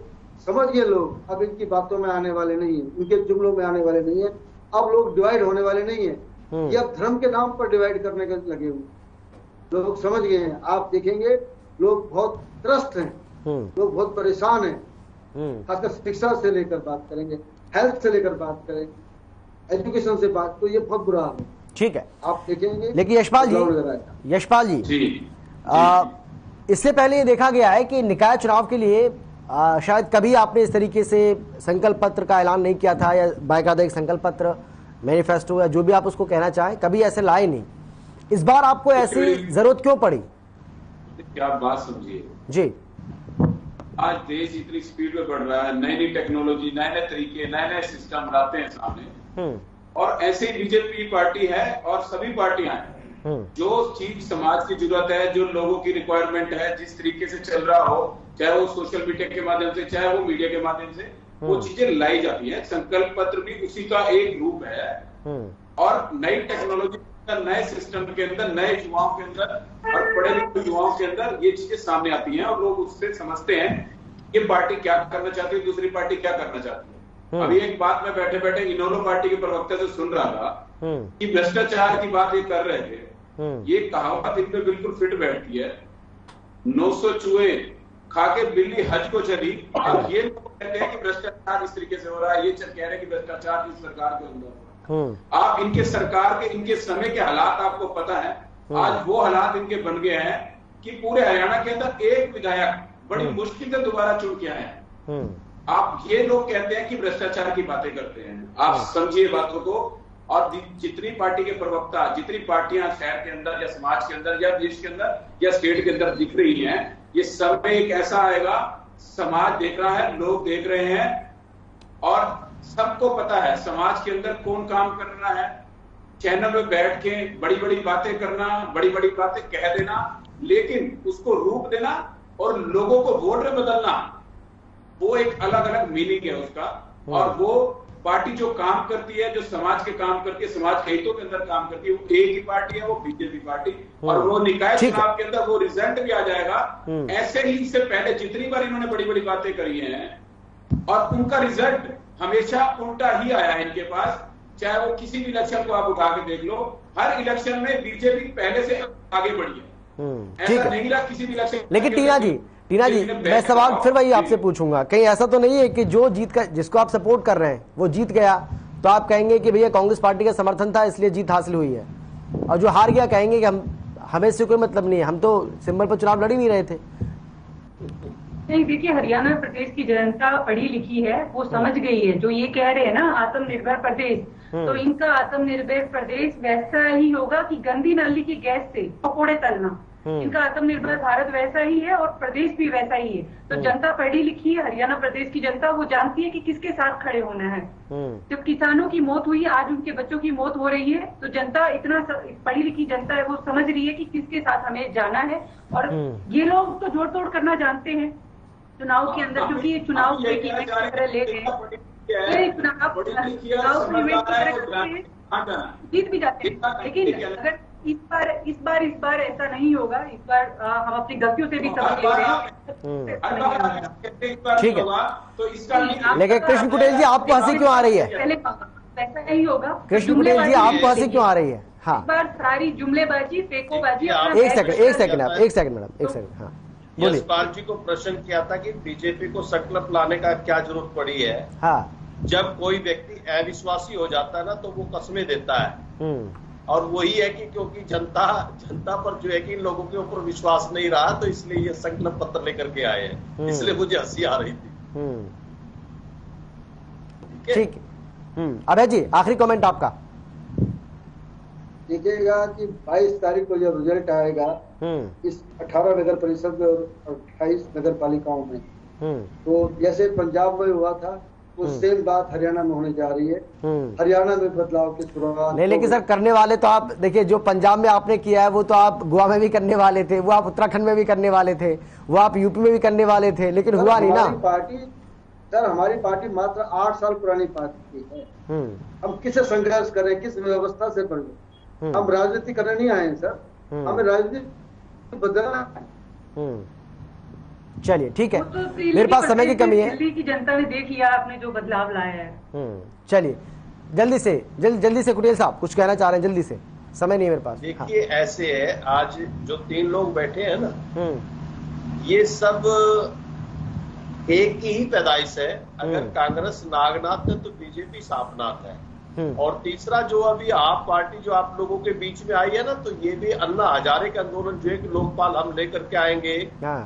समझिए लोग अब इनकी बातों में आने वाले नहीं है, इनके जुमलों में आने वाले नहीं है, अब लोग डिवाइड होने वाले नहीं है। ये अब धर्म के नाम पर डिवाइड करने के लगे हुए, लोग समझ गए हैं। आप देखेंगे लोग बहुत त्रस्त हैं, लोग बहुत परेशान हैं, खासकर शिक्षा से लेकर बात करेंगे, हेल्थ से लेकर बात करें, एजुकेशन से बात, तो ये बहुत बुरा हाल है। ठीक है, आप देखेंगे। लेकिन यशपाल जी इससे पहले ये देखा गया है कि निकाय चुनाव के लिए शायद कभी आपने इस तरीके से संकल्प पत्र का ऐलान नहीं किया था, या बाकायदा एक संकल्प पत्र, मैनिफेस्टो या जो भी आप उसको कहना चाहें, कभी ऐसे लाए नहीं। इस बार आपको ऐसी जरूरत क्यों पड़ी? क्या बात समझिए जी, आज देश इतनी स्पीड में बढ़ रहा है, नई नई टेक्नोलॉजी, नए नए तरीके, नए नए सिस्टम लाते हैं सामने, और ऐसे ही बीजेपी पार्टी है और सभी पार्टियां हैं, जो चीज समाज की जरूरत है, जो लोगों की रिक्वायरमेंट है, जिस तरीके से चल रहा हो, चाहे वो सोशल मीडिया के माध्यम से, चाहे वो मीडिया के माध्यम से, वो चीजें लाई जाती है। संकल्प पत्र भी उसी का एक रूप है, और नई टेक्नोलॉजी, नए सिस्टम के अंदर, नए युवाओं के अंदर और पढ़े लिखे युवाओं के अंदर ये चीजें सामने आती हैं, और लोग उससे समझते हैं ये पार्टी क्या करना चाहती है, दूसरी पार्टी क्या करना चाहती है। अभी एक बात में बैठे बैठे इनोलो पार्टी के प्रवक्ता से सुन रहा था कि भ्रष्टाचार की बात ये कर रहे थे। ये कहावत इनमें बिल्कुल फिट बैठती है, 900 चूहे खा के बिल्ली हज को चली, और ये लोग कहते हैं कि भ्रष्टाचार इस तरीके से हो रहा है, ये कह रहे हैं कि भ्रष्टाचार इस सरकार के अंदर हो रहा है। आप इनके सरकार के, इनके समय के हालात आपको पता है, आज वो हालात इनके बन गए हैं कि पूरे हरियाणा के अंदर एक विधायक बड़ी मुश्किल से दोबारा चुन के आए हैं। आप ये लोग कहते हैं कि भ्रष्टाचार की बातें करते हैं, आप समझिए बातों को। और जितनी पार्टी के प्रवक्ता, जितनी पार्टियां शहर के अंदर या समाज के अंदर या देश के अंदर या स्टेट के अंदर दिख रही हैं, ये सब में एक ऐसा आएगा, समाज देख रहा है, लोग देख रहे हैं, और सबको पता है समाज के अंदर कौन काम कर रहा है। चैनल में बैठ के बड़ी बड़ी बातें करना, बड़ी बड़ी बातें कह देना, लेकिन उसको रूप देना और लोगों को वोट में बदलना, वो एक अलग अलग मीनिंग है उसका। और वो पार्टी जो काम करती है, जो समाज के काम करती है, समाज के हितों के अंदर काम करती है, वो एक ही पार्टी है, वो बीजेपी पार्टी। और वो निकाय चुनाव के अंदर वो रिजल्ट भी आ जाएगा। ऐसे ही इससे पहले जितनी बार इन्होंने बड़ी बड़ी बातें करी हैं, और उनका रिजल्ट हमेशा उल्टा ही आया है इनके पास। चाहे वो किसी भी इलेक्शन को आप उठा के देख लो, हर इलेक्शन में बीजेपी पहले से आगे बढ़ी है, ऐसा नहीं रहा किसी भी इलेक्शन। लेकिन टीना जी मैं सवाल फिर वही आपसे पूछूंगा, कहीं ऐसा तो नहीं है कि जो जीत का, जिसको आप सपोर्ट कर रहे हैं वो जीत गया तो आप कहेंगे कि भैया कांग्रेस पार्टी का समर्थन था इसलिए जीत हासिल हुई है, और जो हार गया कहेंगे कि हमें इससे कोई मतलब नहीं है, हम तो सिंबल पर चुनाव लड़ ही नहीं रहे थे? नहीं, देखिए हरियाणा प्रदेश की जनता पढ़ी लिखी है, वो समझ गई है। जो ये कह रहे हैं ना आत्मनिर्भर प्रदेश, तो इनका आत्मनिर्भर प्रदेश वैसा ही होगा कि गंदी नाली की गैस से पकौड़े तलना। इनका आत्मनिर्भर भारत वैसा ही है और प्रदेश भी वैसा ही है। तो जनता पढ़ी लिखी है, हरियाणा प्रदेश की जनता, वो जानती है कि किसके साथ खड़े होना है। जब किसानों की मौत हुई, आज उनके बच्चों की मौत हो रही है, तो जनता इतना पढ़ी लिखी जनता है, वो समझ रही है कि किसके साथ हमें जाना है। और ये लोग तो जोड़ तोड़ करना जानते हैं चुनाव के अंदर, क्योंकि ये चुनाव ले गए, जीत भी जाते हैं। लेकिन अगर इस बार ऐसा नहीं होगा। इस बार हम अपनी गलतियों से भी सबक ले रहे हैं। ठीक है, तो इसका लेकिन कृष्ण कुटेल जी आपको हंसी क्यों आ रही है? पहले वैसा नहीं होगा। कृष्ण कुटेल जी आपको हंसी क्यों आ रही है? हाँ, इस बार सारी जुमलेबाजी, फेकोबाजी। एक सेकंड मैडम। हाँ, यशपाल जी को प्रश्न किया था कि बीजेपी को संकल्प लाने का क्या जरूरत पड़ी है। हाँ, जब कोई व्यक्ति अविश्वासी हो जाता है ना, तो वो कस्में देता है, और वही है कि क्योंकि जनता पर जो है कि इन लोगों के ऊपर विश्वास नहीं रहा, तो इसलिए ये संकल्प पत्र लेकर के आए हैं। इसलिए मुझे हंसी आ रही थी। ठीक है, अभय जी आखिरी कमेंट आपका। देखिएगा कि 22 तारीख को जब रिजल्ट आएगा इस 18 नगर परिषद और 28 नगर पालिकाओं में, तो जैसे पंजाब में हुआ था वो सेम बात हरियाणा में होने जा रही है। हरियाणा में बदलाव की शुरुआत नहीं, लेकिन सर करने वाले तो आप देखिए, जो पंजाब में आपने किया है वो तो आप गोवा में भी करने वाले थे, वो आप उत्तराखंड में भी करने वाले थे, वो आप यूपी में भी करने वाले थे, लेकिन हुआ नहीं ना। पार्टी सर हमारी पार्टी मात्र 8 साल पुरानी पार्टी है। हम किससे संघर्ष कर रहे हैं, किस व्यवस्था से कर रहे हैं? हम राजनीति करने नहीं आए हैं सर, हमें राजनीति बदलना है। चलिए ठीक है, मेरे पास समय की कमी है। दिल्ली की जनता ने देख लिया आपने जो बदलाव लाया है। चलिए जल्दी से कुटिल साहब कुछ कहना चाह रहे हैं, जल्दी से, समय नहीं है मेरे पास। देखिए ऐसे है, आज जो 3 लोग बैठे हैं ना, ये सब एक की ही पैदाइश है। अगर कांग्रेस नागनाथ है तो बीजेपी सापनाथ है। और तीसरा जो अभी आप पार्टी जो आप लोगों के बीच में आई है ना, तो ये भी अन्ना हजारे का आंदोलन जो है कि लोकपाल हम लेकर के आएंगे।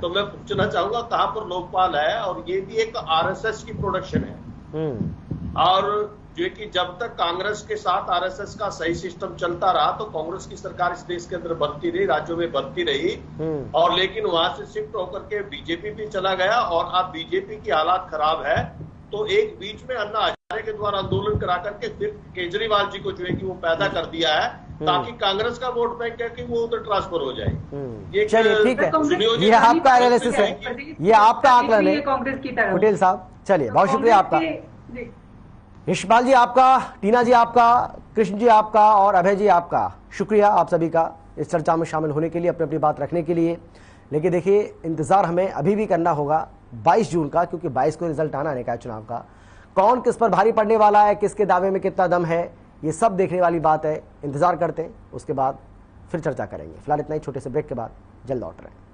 तो मैं पूछना चाहूंगा कहां पर लोकपाल है? और ये भी एक आरएसएस की प्रोडक्शन है। और जो है कि जब तक कांग्रेस के साथ आरएसएस का सही सिस्टम चलता रहा तो कांग्रेस की सरकार इस देश के अंदर बनती रही, राज्यों में बनती रही। और लेकिन वहां से शिफ्ट होकर के बीजेपी भी चला गया और अब बीजेपी की हालात खराब है। तो एक बीच में अन्ना हजारे के द्वारा आंदोलन करा करके फिर केजरीवाल जी को जो है कि वो पैदा कर दिया है ताकि कांग्रेस का वोट बैंक है कि वो उधर ट्रांसफर हो जाए। चलिए ठीक है, ये आपका एनालिसिस है, ये आपका आकलन है कांग्रेस की तरफ। पटेल साहब चलिए, बहुत शुक्रिया आपका। यशपाल जी आपका, टीना जी आपका, कृष्ण जी आपका और अभय जी आपका, शुक्रिया आप सभी का इस चर्चा में शामिल होने के लिए, अपनी अपनी बात रखने के लिए। लेकिन देखिए इंतजार हमें अभी भी करना होगा 22 जून का, क्योंकि 22 को रिजल्ट आना है निकाय चुनाव का। कौन किस पर भारी पड़ने वाला है, किसके दावे में कितना दम है, ये सब देखने वाली बात है। इंतजार करते हैं, उसके बाद फिर चर्चा करेंगे। फिलहाल इतना ही, छोटे से ब्रेक के बाद जल्द लौट रहे हैं।